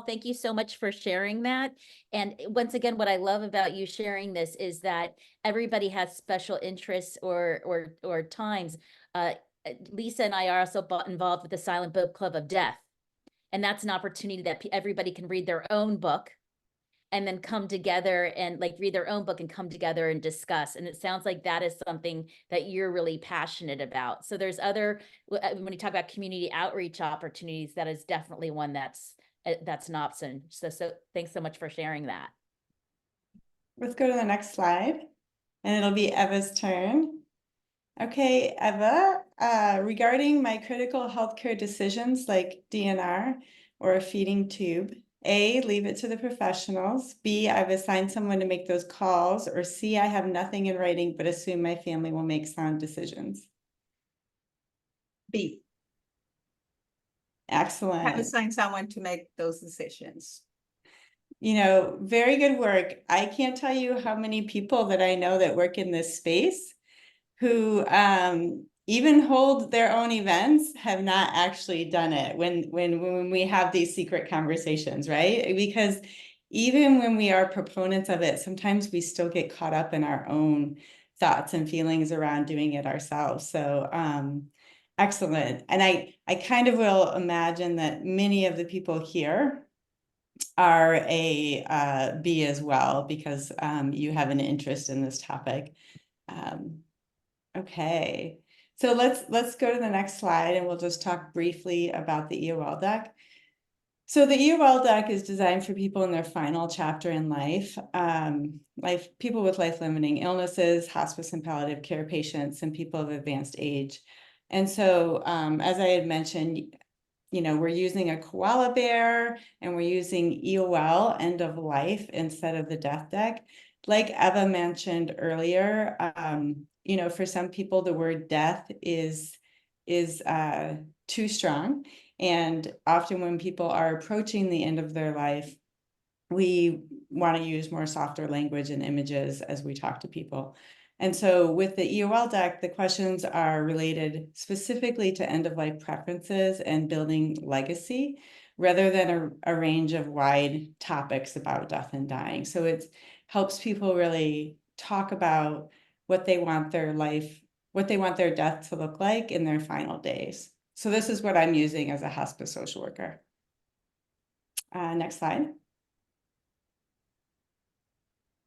thank you so much for sharing that. And once again, what I love about you sharing this is that everybody has special interests or times. Lisa and I are also involved with the Silent Book Club of Death. And that's an opportunity that everybody can read their own book and then come together and read their own book and come together and discuss. And it sounds like that is something that you're really passionate about. So there's when you talk about community outreach opportunities, that is definitely one that's an option. So thanks so much for sharing that. Let's go to the next slide, and it'll be Eva's turn. Okay, Eva, regarding my critical healthcare decisions like DNR or a feeding tube, A, leave it to the professionals. B, I've assigned someone to make those calls. Or C, I have nothing in writing, but assume my family will make sound decisions. B. Excellent. Have assigned someone to make those decisions. You know, very good work. I can't tell you how many people that I know that work in this space who even hold their own events have not actually done it when we have these secret conversations, right? Because even when we are proponents of it, sometimes we still get caught up in our own thoughts and feelings around doing it ourselves. So excellent. And I kind of will imagine that many of the people here are a B as well, because you have an interest in this topic. Okay, so let's go to the next slide and we'll just talk briefly about the EOL deck. So the EOL deck is designed for people in their final chapter in life, people with life-limiting illnesses, hospice and palliative care patients, and people of advanced age. And so, as I had mentioned, you know, we're using a koala bear and we're using EOL, end of life, instead of the death deck. Like Eva mentioned earlier, you know, for some people, the word death is too strong. And often when people are approaching the end of their life, we want to use more softer language and images as we talk to people. And so with the EOL deck, the questions are related specifically to end-of-life preferences and building legacy, rather than a range of wide topics about death and dying. So it helps people really talk about what they want their life, what they want their death to look like in their final days. So this is what I'm using as a hospice social worker. Next slide.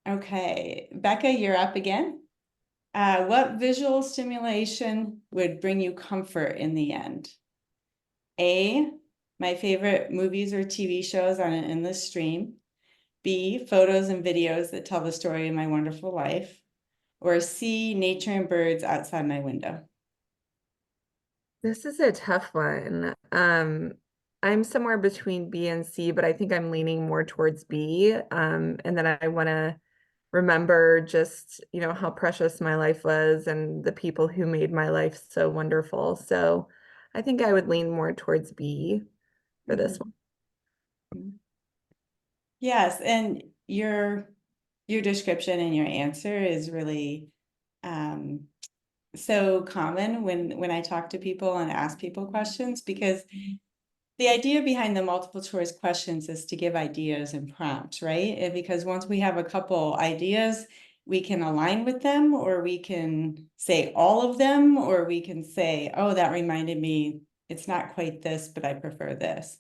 Okay, Becca, you're up again. What visual stimulation would bring you comfort in the end? A, my favorite movies or TV shows on an endless stream. B, photos and videos that tell the story of my wonderful life. Or C, nature and birds outside my window. This is a tough one. I'm somewhere between B and C, but I think I'm leaning more towards B. And then I want to remember just, you know, how precious my life was and the people who made my life so wonderful. So I think I would lean more towards B for this one. Yes, and your description and your answer is really so common when I talk to people and ask people questions, because the idea behind the multiple choice questions is to give ideas and prompts, right? And because once we have a couple ideas, we can align with them, or we can say all of them, or we can say, oh, that reminded me, it's not quite this, but I prefer this.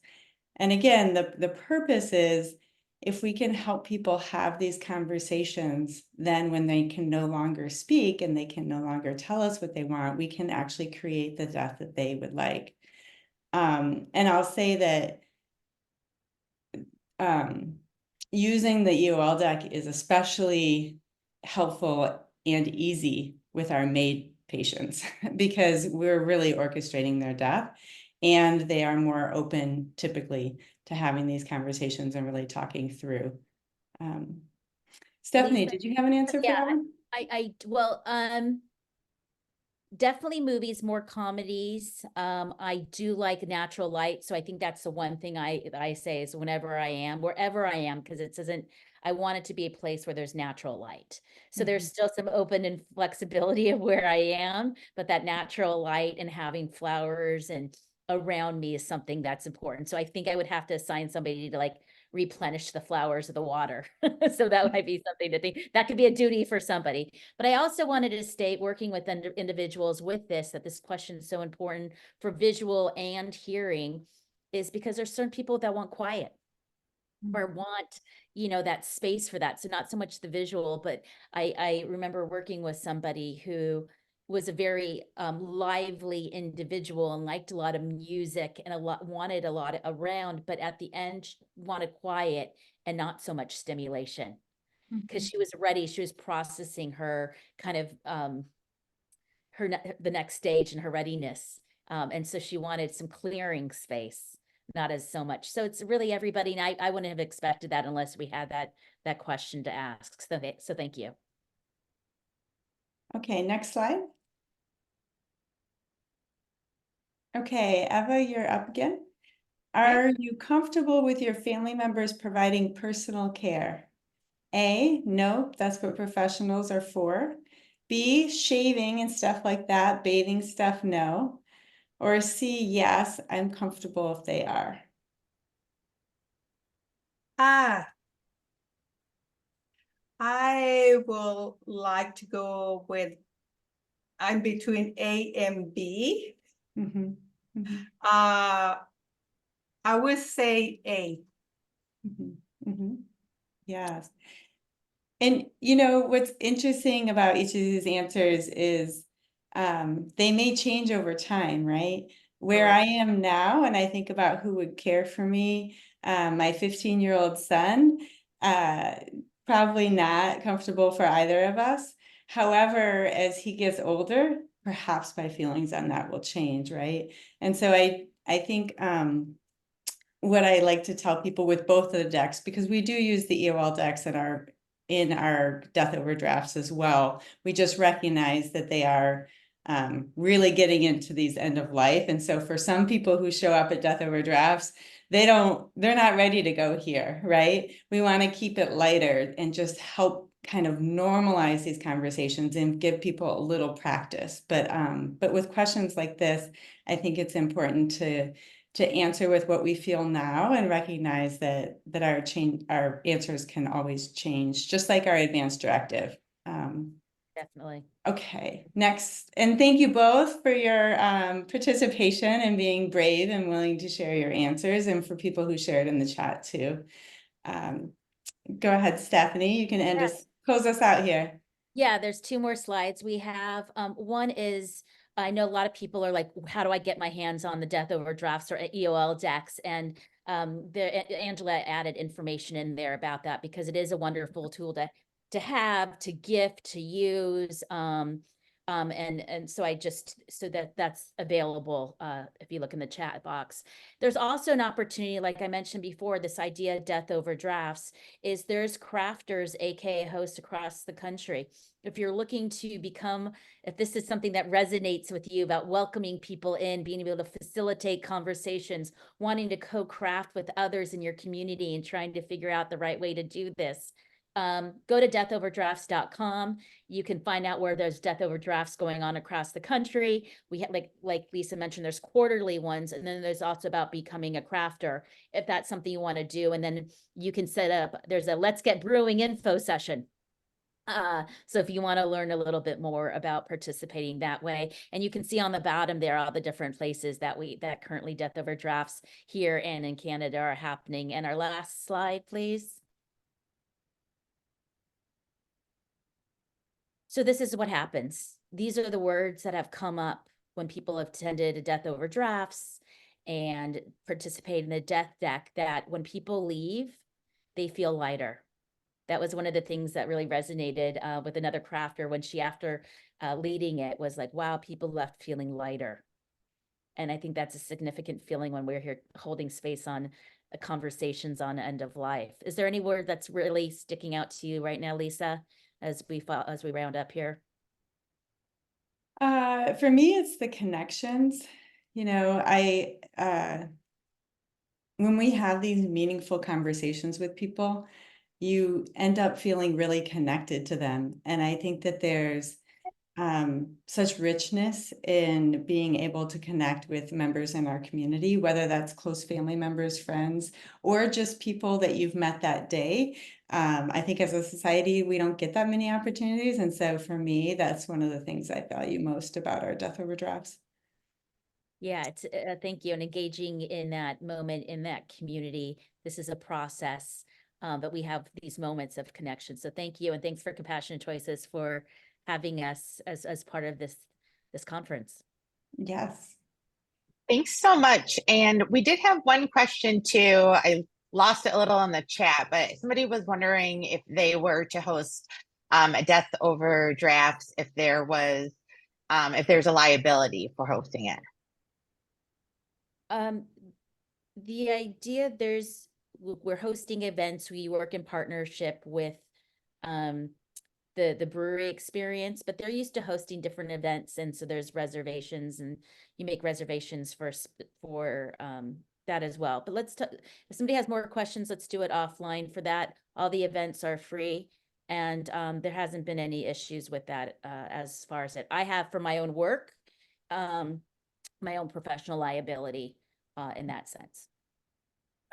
And again, the purpose is, if we can help people have these conversations, then when they can no longer speak and they can no longer tell us what they want, we can actually create the death that they would like. And I'll say that using the EOL deck is especially helpful and easy with our MAID patients, because we're really orchestrating their death, and they are more open typically to having these conversations and really talking through. Stephanie, did you have an answer for that one? Definitely movies, more comedies. I do like natural light. So I think that's the one thing I say is wherever I am, because it doesn't, I want it to be a place where there's natural light. So there's still some open and flexibility of where I am, but that natural light and having flowers and around me is something that's important. So I think I would have to assign somebody to like replenish the flowers of the water. So that might be something to think, that could be a duty for somebody. But I also wanted to state, working with individuals with this, that this question is so important for visual and hearing, is because there's certain people that want quiet or want, you know, that space for that. So not so much the visual, but I remember working with somebody who was a very lively individual and liked a lot of music and wanted a lot around, but at the end wanted quiet and not so much stimulation, because she was ready. She was processing her kind of the next stage and her readiness. And so she wanted some clearing space, not as so much. So it's really everybody. And I wouldn't have expected that unless we had that question to ask. So thank you. Okay, next slide. Okay, Eva, you're up again. Are you comfortable with your family members providing personal care? A, nope, that's what professionals are for. B, shaving and stuff like that, bathing stuff, no. Or C, yes, I'm comfortable if they are. I will like to go with, I'm between A and B. Mhm, mhm, I would say A. mhm, mhm. Yes. And you know, what's interesting about each of these answers is they may change over time, right? Where I am now, and I think about who would care for me, my 15-year-old son, uh, probably not comfortable for either of us. However, as he gets older, perhaps my feelings on that will change, right? And so I think what I like to tell people with both of the decks, because we do use the EOL decks in our death overdrafts as well. We just recognize that they are really getting into these end of life. And so for some people who show up at death overdrafts, they're not ready to go here, right? We want to keep it lighter and just help kind of normalize these conversations and give people a little practice. But with questions like this, I think it's important to answer with what we feel now and recognize that our answers can always change, just like our advanced directive. Definitely. Okay, next, and thank you both for your participation and being brave and willing to share your answers, and for people who shared in the chat too. Go ahead, Stephanie, you can close us out here. Yeah, there's two more slides we have. One is, I know a lot of people are like, how do I get my hands on the death overdrafts or EOL decks? And Angela added information in there about that, because it is a wonderful tool to have, to gift, to use. And so that's available if you look in the chat box. There's also an opportunity, like I mentioned before, this idea of death overdrafts is there's crafters, aka hosts across the country. If you're looking to become, if this is something that resonates with you about welcoming people in, being able to facilitate conversations, wanting to co-craft with others in your community and trying to figure out the right way to do this, go to deathoverdrafts.com. You can find out where there's death overdrafts going on across the country. We have, like Lisa mentioned, there's quarterly ones, and then there's also about becoming a crafter, if that's something you want to do. And then you can set up, there's a Let's Get Brewing info session. So if you want to learn a little bit more about participating that way, and you can see on the bottom there all the different places that currently death overdrafts here and in Canada are happening. And our last slide, please. So this is what happens. These are the words that have come up when people have attended a death overdrafts and participate in a death deck, that when people leave, they feel lighter. That was one of the things that really resonated with another crafter when she, after leading it, was like, wow, people left feeling lighter. And I think that's a significant feeling when we're here holding space on conversations on end of life. Is there any word that's really sticking out to you right now, Lisa, as we round up here? For me, it's the connections. You know, when we have these meaningful conversations with people, you end up feeling really connected to them. And I think that there's such richness in being able to connect with members in our community, whether that's close family members, friends, or just people that you've met that day. I think as a society, we don't get that many opportunities. And so for me, that's one of the things I value most about our death overdrafts. Yeah, it's thank you. And engaging in that moment, in that community. This is a process, but we have these moments of connection. So thank you. And thanks for Compassionate Choices for having us as part of this conference. Yes. Thanks so much. And we did have one question too. I lost it a little in the chat, but somebody was wondering if they were to host a death overdraft, if there's a liability for hosting it. The idea, we're hosting events. We work in partnership with the brewery experience, but they're used to hosting different events, and so there's reservations, and you make reservations for that as well. But if somebody has more questions, let's do it offline for that. All the events are free, and there hasn't been any issues with that as far as I have for my own work, my own professional liability in that sense.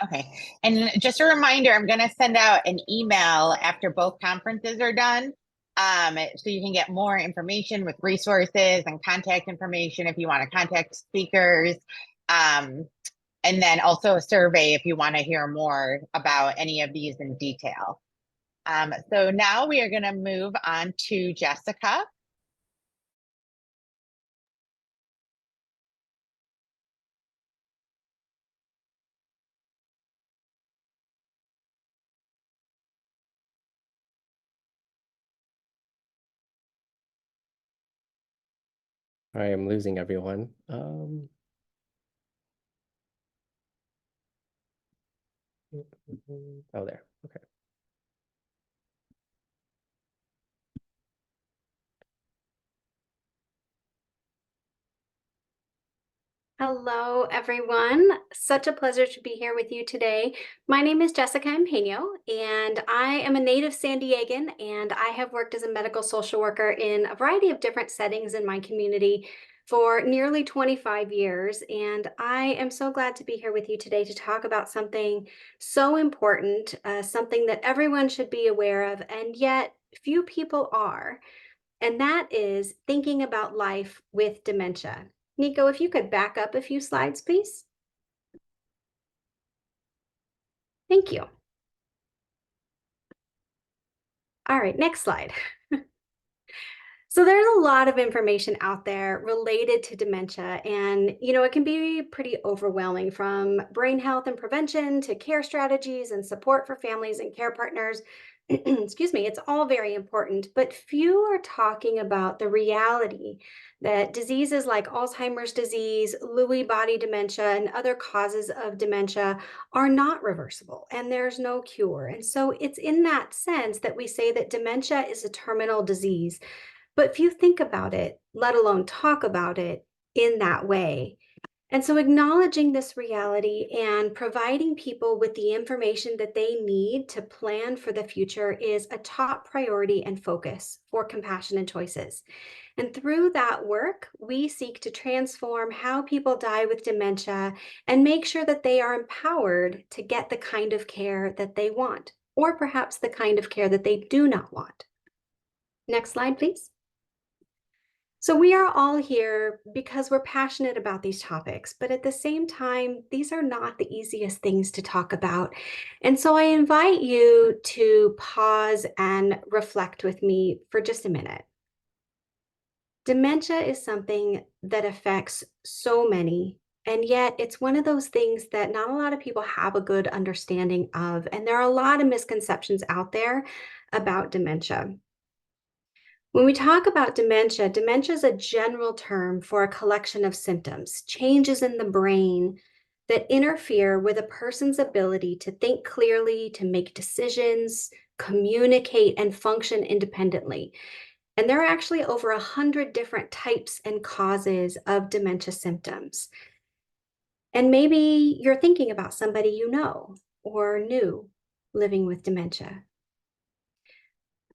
Okay, and just a reminder, I'm going to send out an email after both conferences are done, so you can get more information with resources and contact information if you want to contact speakers, and then also a survey if you want to hear more about any of these in detail. So now we are going to move on to Jessica. I am losing everyone. Oh, there. Okay. Hello, everyone. Such a pleasure to be here with you today. My name is Jessica Empeño, and I am a native San Diegan, and I have worked as a medical social worker in a variety of different settings in my community for nearly 25 years. And I am so glad to be here with you today to talk about something so important, something that everyone should be aware of, and yet few people are. And that is thinking about life with dementia. Nico, if you could back up a few slides, please. Thank you. All right, next slide. So there's a lot of information out there related to dementia, and it can be pretty overwhelming, from brain health and prevention to care strategies and support for families and care partners. Excuse me, it's all very important, but few are talking about the reality that diseases like Alzheimer's disease, Lewy body dementia, and other causes of dementia are not reversible, and there's no cure. And so it's in that sense that we say that dementia is a terminal disease. But few think about it, let alone talk about it in that way. And so acknowledging this reality and providing people with the information that they need to plan for the future is a top priority and focus for Compassion and Choices. And through that work, we seek to transform how people die with dementia and make sure that they are empowered to get the kind of care that they want, or perhaps the kind of care that they do not want. Next slide, please. So we are all here because we're passionate about these topics, but at the same time, these are not the easiest things to talk about. And so I invite you to pause and reflect with me for just a minute. Dementia is something that affects so many, and yet it's one of those things that not a lot of people have a good understanding of. And there are a lot of misconceptions out there about dementia. When we talk about dementia, dementia is a general term for a collection of symptoms, changes in the brain that interfere with a person's ability to think clearly, to make decisions, communicate, and function independently. And there are actually over 100 different types and causes of dementia symptoms. And maybe you're thinking about somebody you know or knew living with dementia.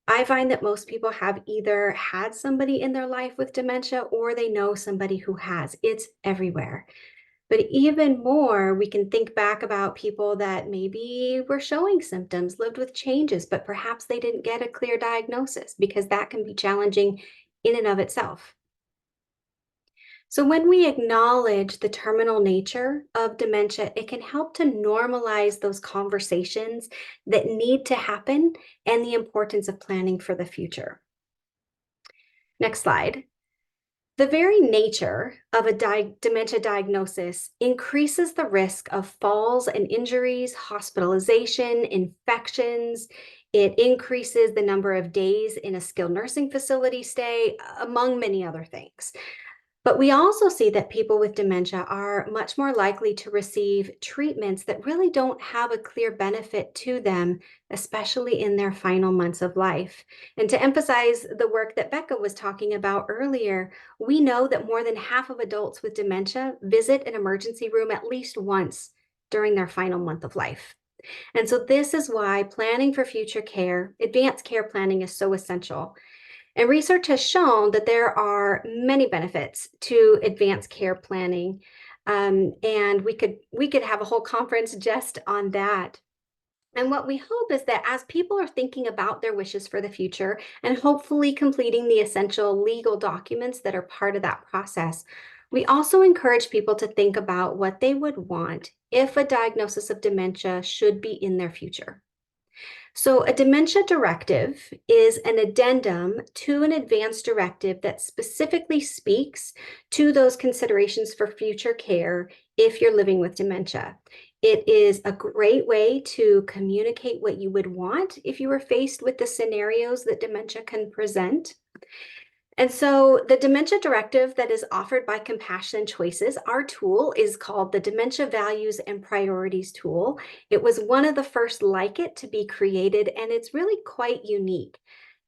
I find that most people have either had somebody in their life with dementia or they know somebody who has. It's everywhere. But even more, we can think back about people that maybe were showing symptoms, lived with changes, but perhaps they didn't get a clear diagnosis, because that can be challenging in and of itself. So when we acknowledge the terminal nature of dementia, it can help to normalize those conversations that need to happen and the importance of planning for the future. Next slide. The very nature of a dementia diagnosis increases the risk of falls and injuries, hospitalization, infections. It increases the number of days in a skilled nursing facility stay, among many other things. But we also see that people with dementia are much more likely to receive treatments that really don't have a clear benefit to them, especially in their final months of life. And to emphasize the work that Becca was talking about earlier, we know that more than half of adults with dementia visit an emergency room at least once during their final month of life. And so this is why planning for future care, advanced care planning, is so essential. And research has shown that there are many benefits to advanced care planning. And we could have a whole conference just on that. And what we hope is that as people are thinking about their wishes for the future and hopefully completing the essential legal documents that are part of that process, we also encourage people to think about what they would want if a diagnosis of dementia should be in their future. So a dementia directive is an addendum to an advanced directive that specifically speaks to those considerations for future care if you're living with dementia. It is a great way to communicate what you would want if you were faced with the scenarios that dementia can present. And so the dementia directive that is offered by Compassion and Choices, our tool, is called the Dementia Values and Priorities Tool. It was one of the first like it to be created, and it's really quite unique.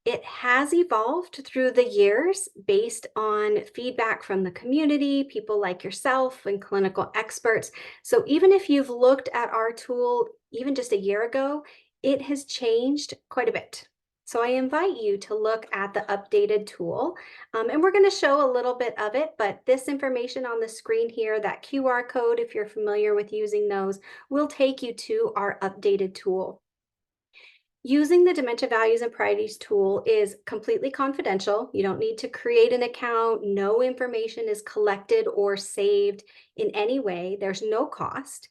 It has evolved through the years based on feedback from the community, people like yourself and clinical experts. So even if you've looked at our tool even just a year ago, it has changed quite a bit. So I invite you to look at the updated tool, and we're going to show a little bit of it, but this information on the screen here, that QR code, if you're familiar with using those, will take you to our updated tool. Using the Dementia Values and Priorities tool is completely confidential. You don't need to create an account. No information is collected or saved in any way. There's no cost.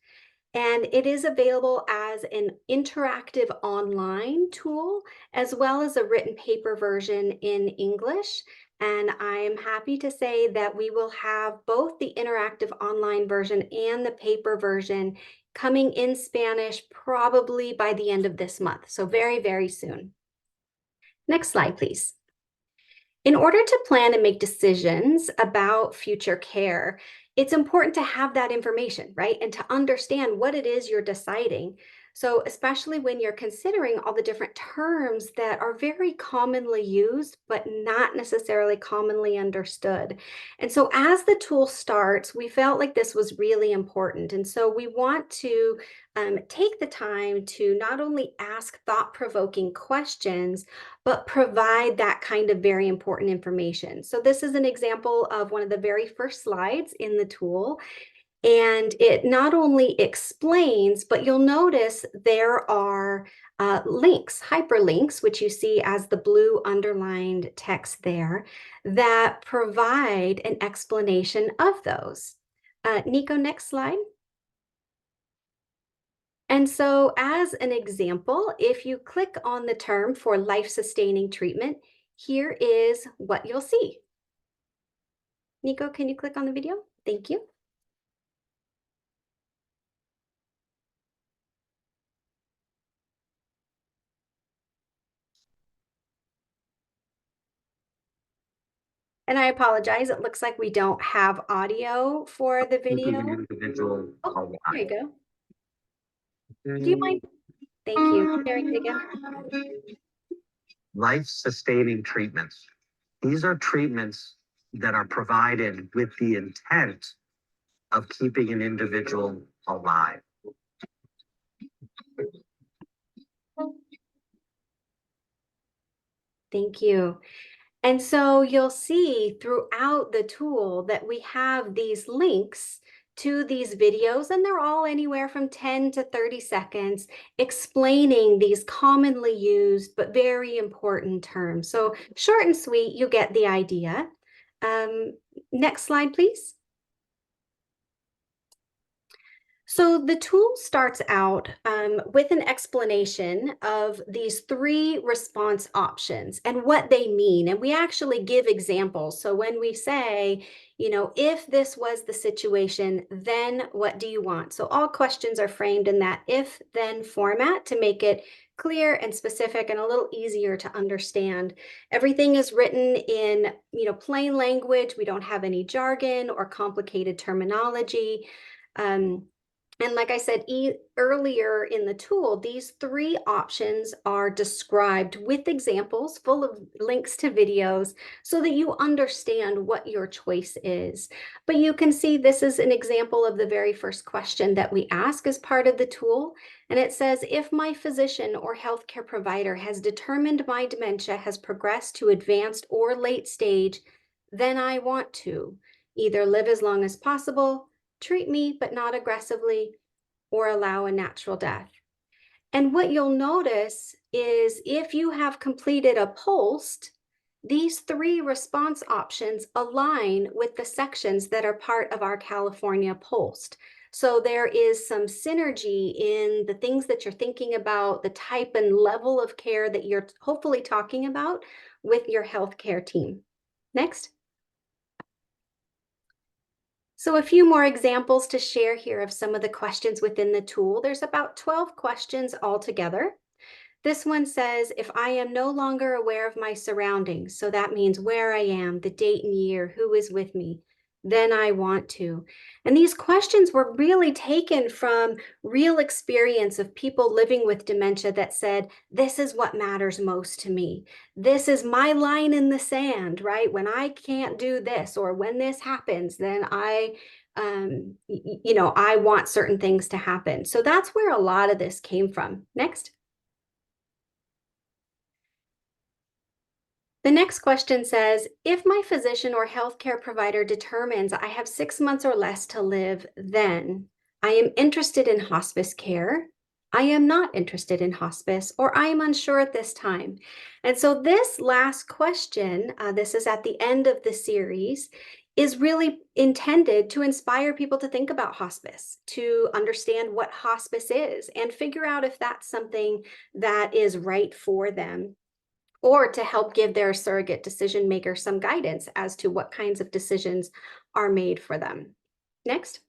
And it is available as an interactive online tool, as well as a written paper version in English. And I'm happy to say that we will have both the interactive online version and the paper version coming in Spanish probably by the end of this month. So very, very soon. Next slide, please. In order to plan and make decisions about future care, it's important to have that information, right? And to understand what it is you're deciding. So especially when you're considering all the different terms that are very commonly used, but not necessarily commonly understood. And so as the tool starts, we felt like this was really important. And so we want to take the time to not only ask thought-provoking questions, but provide that kind of very important information. So this is an example of one of the very first slides in the tool. And it not only explains, but you'll notice there are links, hyperlinks, which you see as the blue underlined text there, that provide an explanation of those. Nico, next slide. And so as an example, if you click on the term for life-sustaining treatment, here is what you'll see. Nico, can you click on the video? Thank you. And I apologize, it looks like we don't have audio for the video. Oh, there you go. Do you mind? Thank you. Sharing it again. Life-sustaining treatments. These are treatments that are provided with the intent of keeping an individual alive. Thank you. And so you'll see throughout the tool that we have these links to these videos, and they're all anywhere from 10 to 30 seconds explaining these commonly used but very important terms. So short and sweet, you get the idea. Next slide, please. So the tool starts out with an explanation of these 3 response options and what they mean. And we actually give examples. So when we say, you know, if this was the situation, then what do you want? So all questions are framed in that if-then format to make it clear and specific and a little easier to understand. Everything is written in, you know, plain language. We don't have any jargon or complicated terminology. And like I said earlier in the tool, these 3 options are described with examples full of links to videos so that you understand what your choice is. But you can see this is an example of the very first question that we ask as part of the tool. And it says, if my physician or healthcare provider has determined my dementia has progressed to advanced or late stage, then I want to either live as long as possible, treat me but not aggressively, or allow a natural death. And what you'll notice is if you have completed a post, these 3 response options align with the sections that are part of our California post. So there is some synergy in the things that you're thinking about, the type and level of care that you're hopefully talking about with your healthcare team. Next. So a few more examples to share here of some of the questions within the tool. There's about 12 questions altogether. This one says, if I am no longer aware of my surroundings, so that means where I am, the date and year, who is with me, then I want to. And these questions were really taken from real experience of people living with dementia that said, this is what matters most to me. This is my line in the sand, right? When I can't do this, or when this happens, then I want certain things to happen. So that's where a lot of this came from. Next. The next question says, if my physician or healthcare provider determines I have 6 months or less to live, then I am interested in hospice care, I am not interested in hospice, or I am unsure at this time. And so this last question, this is at the end of the series, is really intended to inspire people to think about hospice, to understand what hospice is, and figure out if that's something that is right for them, or to help give their surrogate decision maker some guidance as to what kinds of decisions are made for them. Next.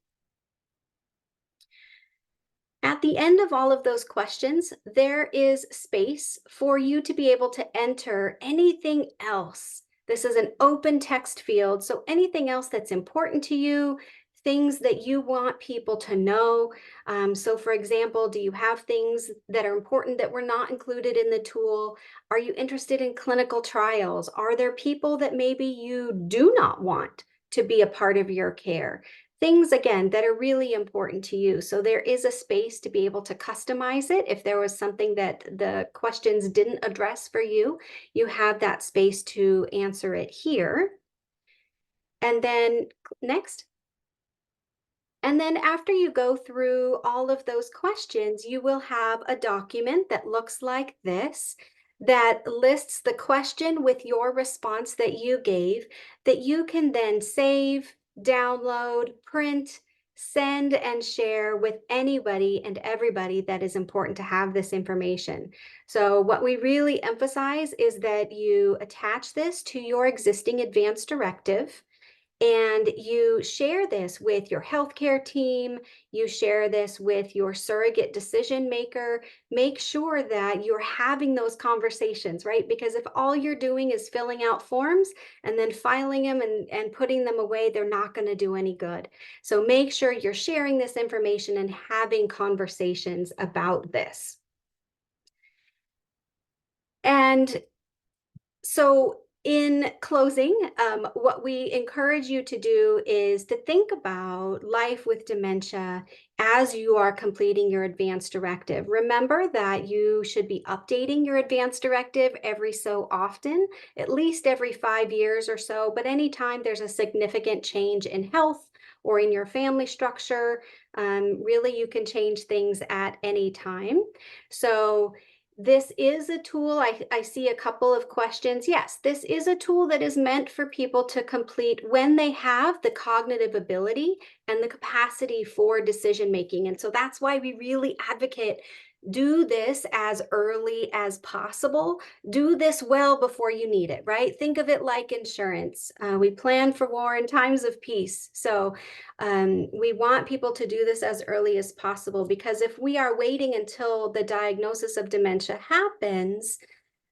At the end of all of those questions, there is space for you to be able to enter anything else. This is an open text field, so anything else that's important to you, things that you want people to know. So for example, do you have things that are important that were not included in the tool? Are you interested in clinical trials? Are there people that maybe you do not want to be a part of your care? Things, again, that are really important to you. So there is a space to be able to customize it. If there was something that the questions didn't address for you, you have that space to answer it here. And then next. And then after you go through all of those questions, you will have a document that looks like this, that lists the question with your response that you gave, that you can then save, download, print, send, and share with anybody and everybody that is important to have this information. So what we really emphasize is that you attach this to your existing advance directive, and you share this with your healthcare team, you share this with your surrogate decision maker. Make sure that you're having those conversations, right? Because if all you're doing is filling out forms and then filing them and putting them away, they're not going to do any good. So make sure you're sharing this information and having conversations about this. And so in closing, what we encourage you to do is to think about life with dementia as you are completing your advance directive. Remember that you should be updating your advance directive every so often, at least every 5 years or so, but anytime there's a significant change in health or in your family structure, really you can change things at any time. So This is a tool. I see a couple of questions. Yes, this is a tool that is meant for people to complete when they have the cognitive ability and the capacity for decision making. And so that's why we really advocate do this as early as possible. Do this well before you need it, right? Think of it like insurance. We plan for war in times of peace. So we want people to do this as early as possible, because if we are waiting until the diagnosis of dementia happens,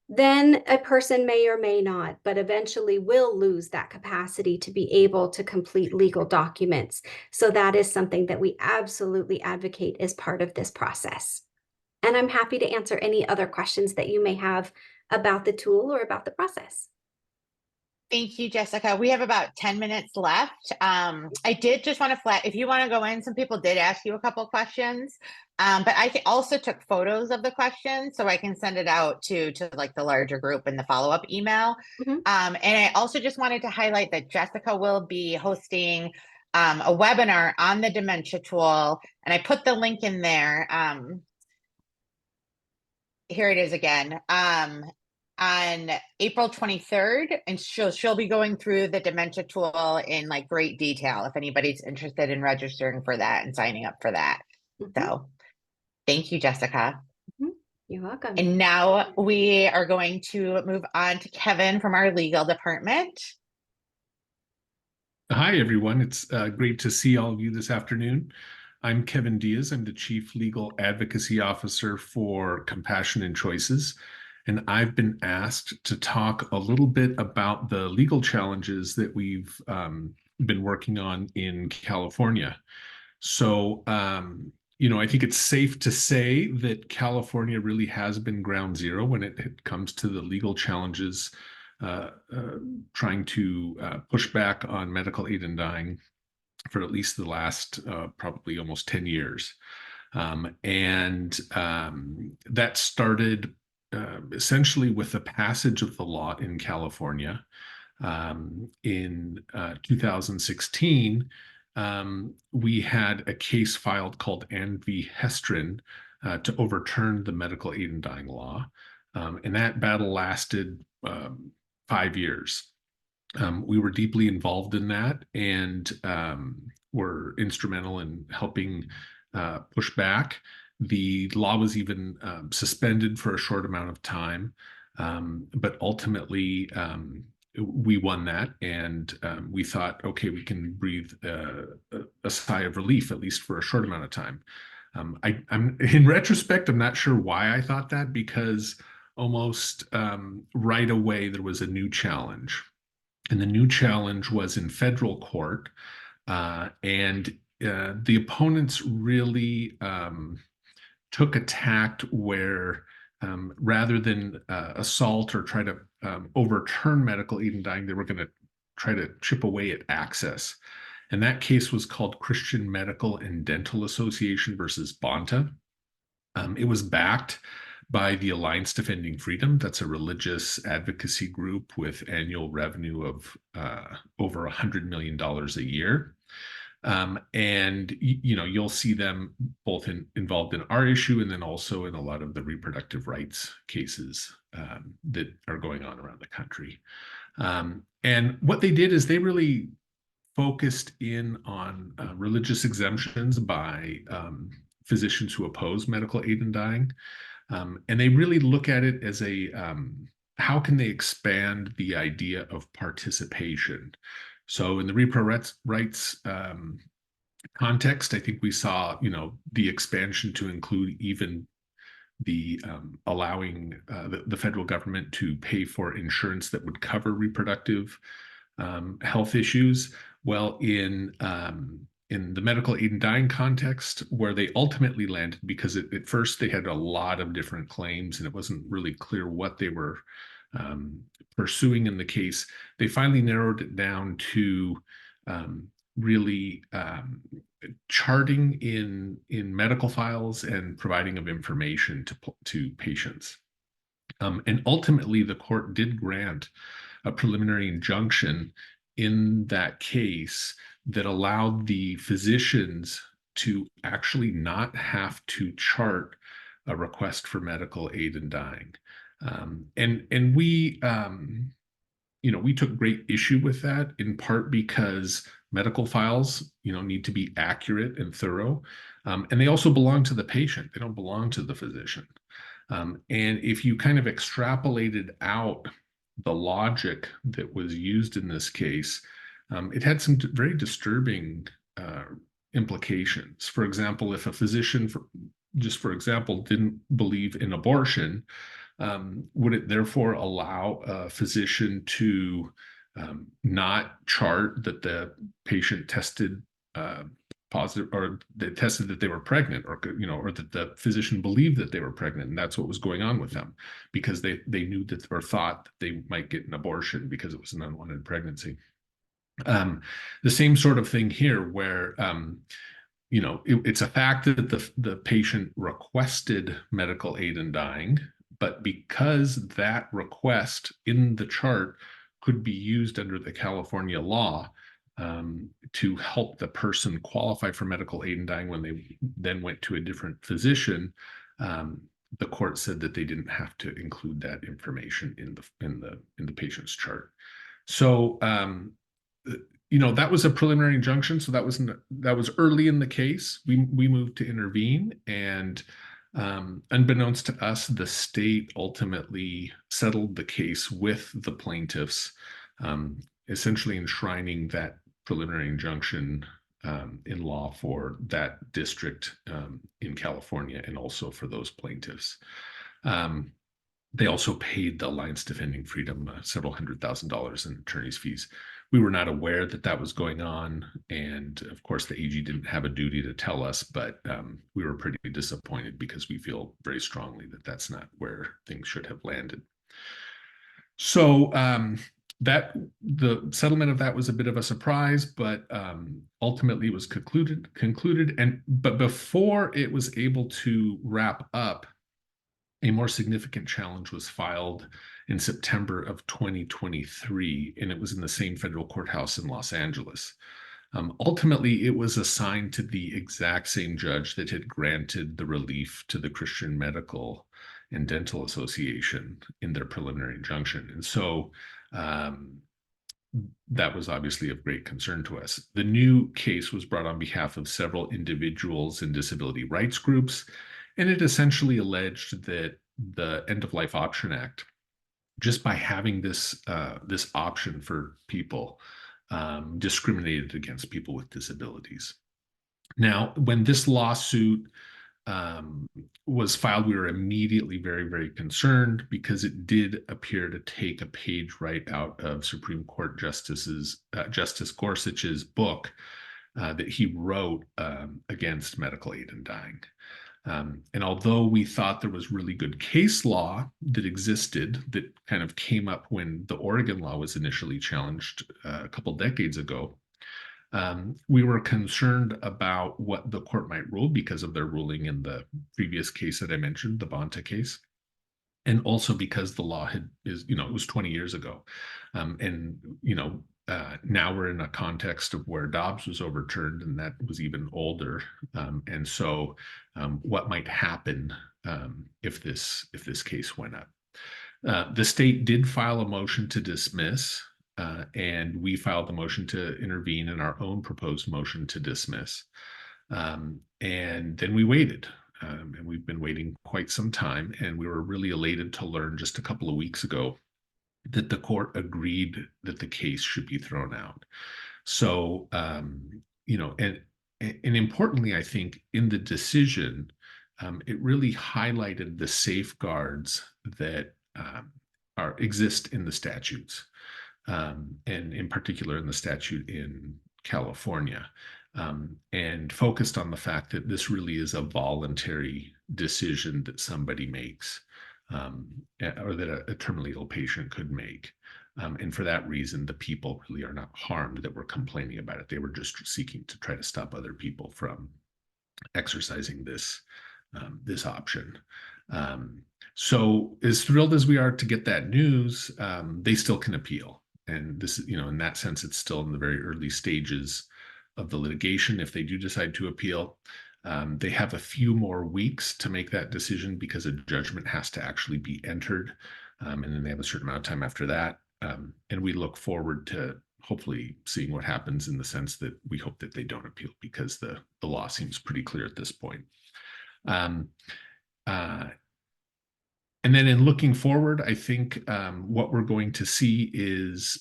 then a person may or may not, but eventually will lose that capacity to be able to complete legal documents. So that is something that we absolutely advocate as part of this process. And I'm happy to answer any other questions that you may have about the tool or about the process. Thank you, Jessica. We have about 10 minutes left. I did just want to flag, if you want to go in, some people did ask you a couple questions, but I also took photos of the questions so I can send it out to like the larger group in the follow-up email. And I also just wanted to highlight that Jessica will be hosting a webinar on the dementia tool, and I put the link in there. Here it is again. On April 23rd, and she'll be going through the dementia tool in like great detail if anybody's interested in registering for that and signing up for that. So thank you, Jessica. You're welcome. And now we are going to move on to Kevin from our legal department. Hi, everyone. It's great to see all of you this afternoon. I'm Kevin Diaz. I'm the Chief Legal Advocacy Officer for Compassion and Choices, and I've been asked to talk a little bit about the legal challenges that we've been working on in California. So, you know, I think it's safe to say that California really has been ground zero when it comes to the legal challenges trying to push back on medical aid in dying for at least the last probably almost 10 years. And that started essentially with the passage of the law in California. In 2016, we had a case filed called Ann v. Hestrin to overturn the medical aid in dying law. And that battle lasted 5 years. We were deeply involved in that and were instrumental in helping push back. The law was even suspended for a short amount of time, but ultimately we won that, and we thought, okay, we can breathe a sigh of relief, at least for a short amount of time. I'm in retrospect, I'm not sure why I thought that, because almost right away there was a new challenge. And the new challenge was in federal court, and the opponents really took a tact where rather than assault or try to overturn medical aid in dying, they were going to try to chip away at access. And that case was called Christian Medical and Dental Association versus Bonta. It was backed by the Alliance Defending Freedom. That's a religious advocacy group with annual revenue of over $100 million a year. And you know, you'll see them both involved in our issue and then also in a lot of the reproductive rights cases that are going on around the country. And what they did is they really focused in on religious exemptions by physicians who oppose medical aid in dying. And they really look at it as a, how can they expand the idea of participation? So in the repro rights context, I think we saw, you know, the expansion to include even the allowing the federal government to pay for insurance that would cover reproductive health issues. Well, in the medical aid in dying context, where they ultimately landed, because at first they had a lot of different claims and it wasn't really clear what they were pursuing in the case, they finally narrowed it down to really charting in medical files and providing of information to patients. And ultimately, the court did grant a preliminary injunction in that case that allowed the physicians to actually not have to chart a request for medical aid in dying. And we, we took great issue with that, in part because medical files, need to be accurate and thorough. And they also belong to the patient. They don't belong to the physician. And if you kind of extrapolated out the logic that was used in this case, it had some very disturbing implications. For example, if a physician, for example, didn't believe in abortion, would it therefore allow a physician to not chart that the patient tested positive, or they tested that they were pregnant, or or that the physician believed that they were pregnant, and that's what was going on with them, because they knew that, or thought that they might get an abortion because it was an unwanted pregnancy. The same sort of thing here, where it's a fact that the patient requested medical aid in dying, but because that request in the chart could be used under the California law to help the person qualify for medical aid in dying when they then went to a different physician, the court said that they didn't have to include that information in the patient's chart. So that was a preliminary injunction. So that was early in the case. We moved to intervene, and unbeknownst to us, the state ultimately settled the case with the plaintiffs, essentially enshrining that preliminary injunction in law for that district in California, and also for those plaintiffs. They also paid the Alliance Defending Freedom several $100,000 in attorney's fees. We were not aware that that was going on, and of course the AG didn't have a duty to tell us, but we were pretty disappointed, because we feel very strongly that that's not where things should have landed. So that the settlement of that was a bit of a surprise, but ultimately it was concluded. But before it was able to wrap up, a more significant challenge was filed in September of 2023, and it was in the same federal courthouse in Los Angeles. Ultimately, it was assigned to the exact same judge that had granted the relief to the Christian Medical and Dental Association in their preliminary injunction. And so that was obviously of great concern to us. The new case was brought on behalf of several individuals and disability rights groups, and it essentially alleged that the End-of-Life Option Act, just by having this option for people, discriminated against people with disabilities. Now, when this lawsuit was filed, we were immediately very, very concerned, because it did appear to take a page right out of Supreme Court Justice Gorsuch's book that he wrote against medical aid in dying. And although we thought there was really good case law that existed, that kind of came up when the Oregon law was initially challenged a couple decades ago, we were concerned about what the court might rule, because of their ruling in the previous case that I mentioned, the Bonta case, and also because the law it was 20 years ago. Now we're in a context of where Dobbs was overturned, and that was even older. And so what might happen if this case went up? The state did file a motion to dismiss, and we filed the motion to intervene in our own proposed motion to dismiss. And then we waited. And we've been waiting quite some time, and we were really elated to learn just a couple of weeks ago that the court agreed that the case should be thrown out. So, and importantly, I think in the decision, it really highlighted the safeguards that exist in the statutes, and in particular in the statute in California, and focused on the fact that this really is a voluntary decision that somebody makes, or that a terminally ill patient could make. And for that reason, the people really are not harmed that were complaining about it. They were just seeking to try to stop other people from exercising this option. So as thrilled as we are to get that news, they still can appeal. And this, in that sense, it's still in the very early stages of the litigation if they do decide to appeal. They have a few more weeks to make that decision because a judgment has to actually be entered. And then they have a certain amount of time after that. And we look forward to hopefully seeing what happens, in the sense that we hope that they don't appeal, because the law seems pretty clear at this point. And then in looking forward, I think what we're going to see is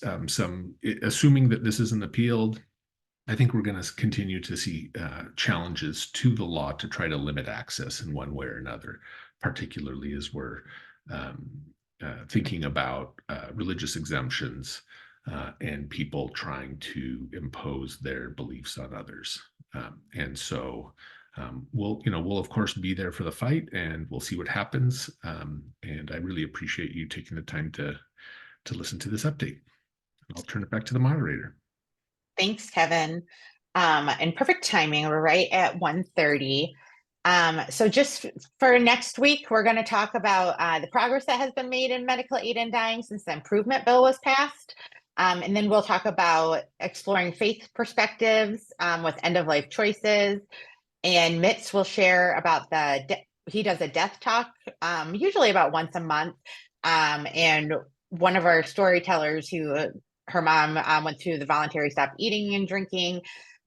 assuming that this isn't appealed, I think we're going to continue to see challenges to the law to try to limit access in one way or another, particularly as we're thinking about religious exemptions and people trying to impose their beliefs on others. And so we'll of course be there for the fight, and we'll see what happens. And I really appreciate you taking the time to listen to this update. I'll turn it back to the moderator. Thanks, Kevin. And perfect timing. We're right at 1:30. So just for next week, we're going to talk about the progress that has been made in medical aid in dying since the improvement bill was passed. And then we'll talk about exploring faith perspectives with end-of-life choices. And Mitz will share about he does a death talk, usually about once a month. And one of our storytellers her mom went through the voluntary stop eating and drinking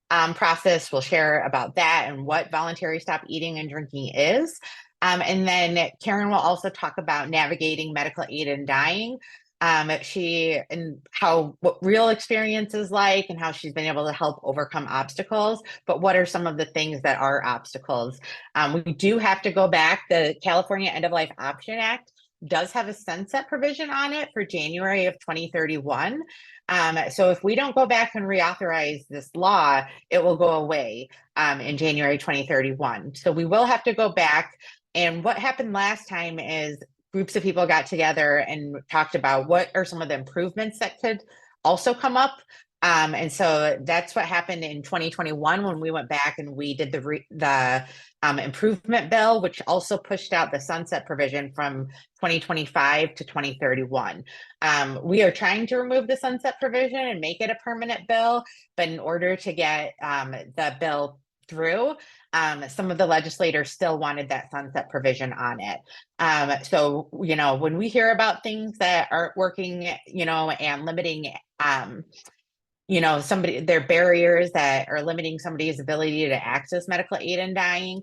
process, will share about that and what voluntary stop eating and drinking is. And then Karen will also talk about navigating medical aid in dying. What real experience is like, and how she's been able to help overcome obstacles, but what are some of the things that are obstacles? We do have to go back. The California End of Life Option Act does have a sunset provision on it for January of 2031. So if we don't go back and reauthorize this law, it will go away in January 2031. So we will have to go back. And what happened last time is groups of people got together and talked about what are some of the improvements that could also come up. And so that's what happened in 2021 when we went back and we did the improvement bill, which also pushed out the sunset provision from 2025 to 2031. We are trying to remove the sunset provision and make it a permanent bill, but in order to get the bill through, some of the legislators still wanted that sunset provision on it. So, when we hear about things that aren't working, and limiting their barriers that are limiting somebody's ability to access medical aid in dying,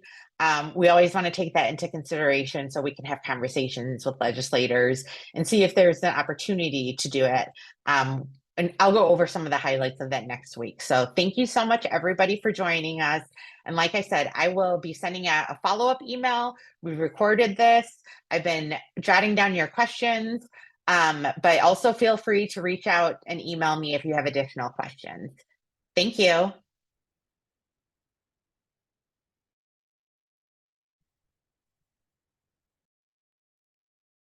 we always want to take that into consideration so we can have conversations with legislators and see if there's an opportunity to do it. And I'll go over some of the highlights of that next week. So thank you so much, everybody, for joining us. And like I said, I will be sending out a follow-up email. We recorded this. I've been jotting down your questions, but also feel free to reach out and email me if you have additional questions. Thank you.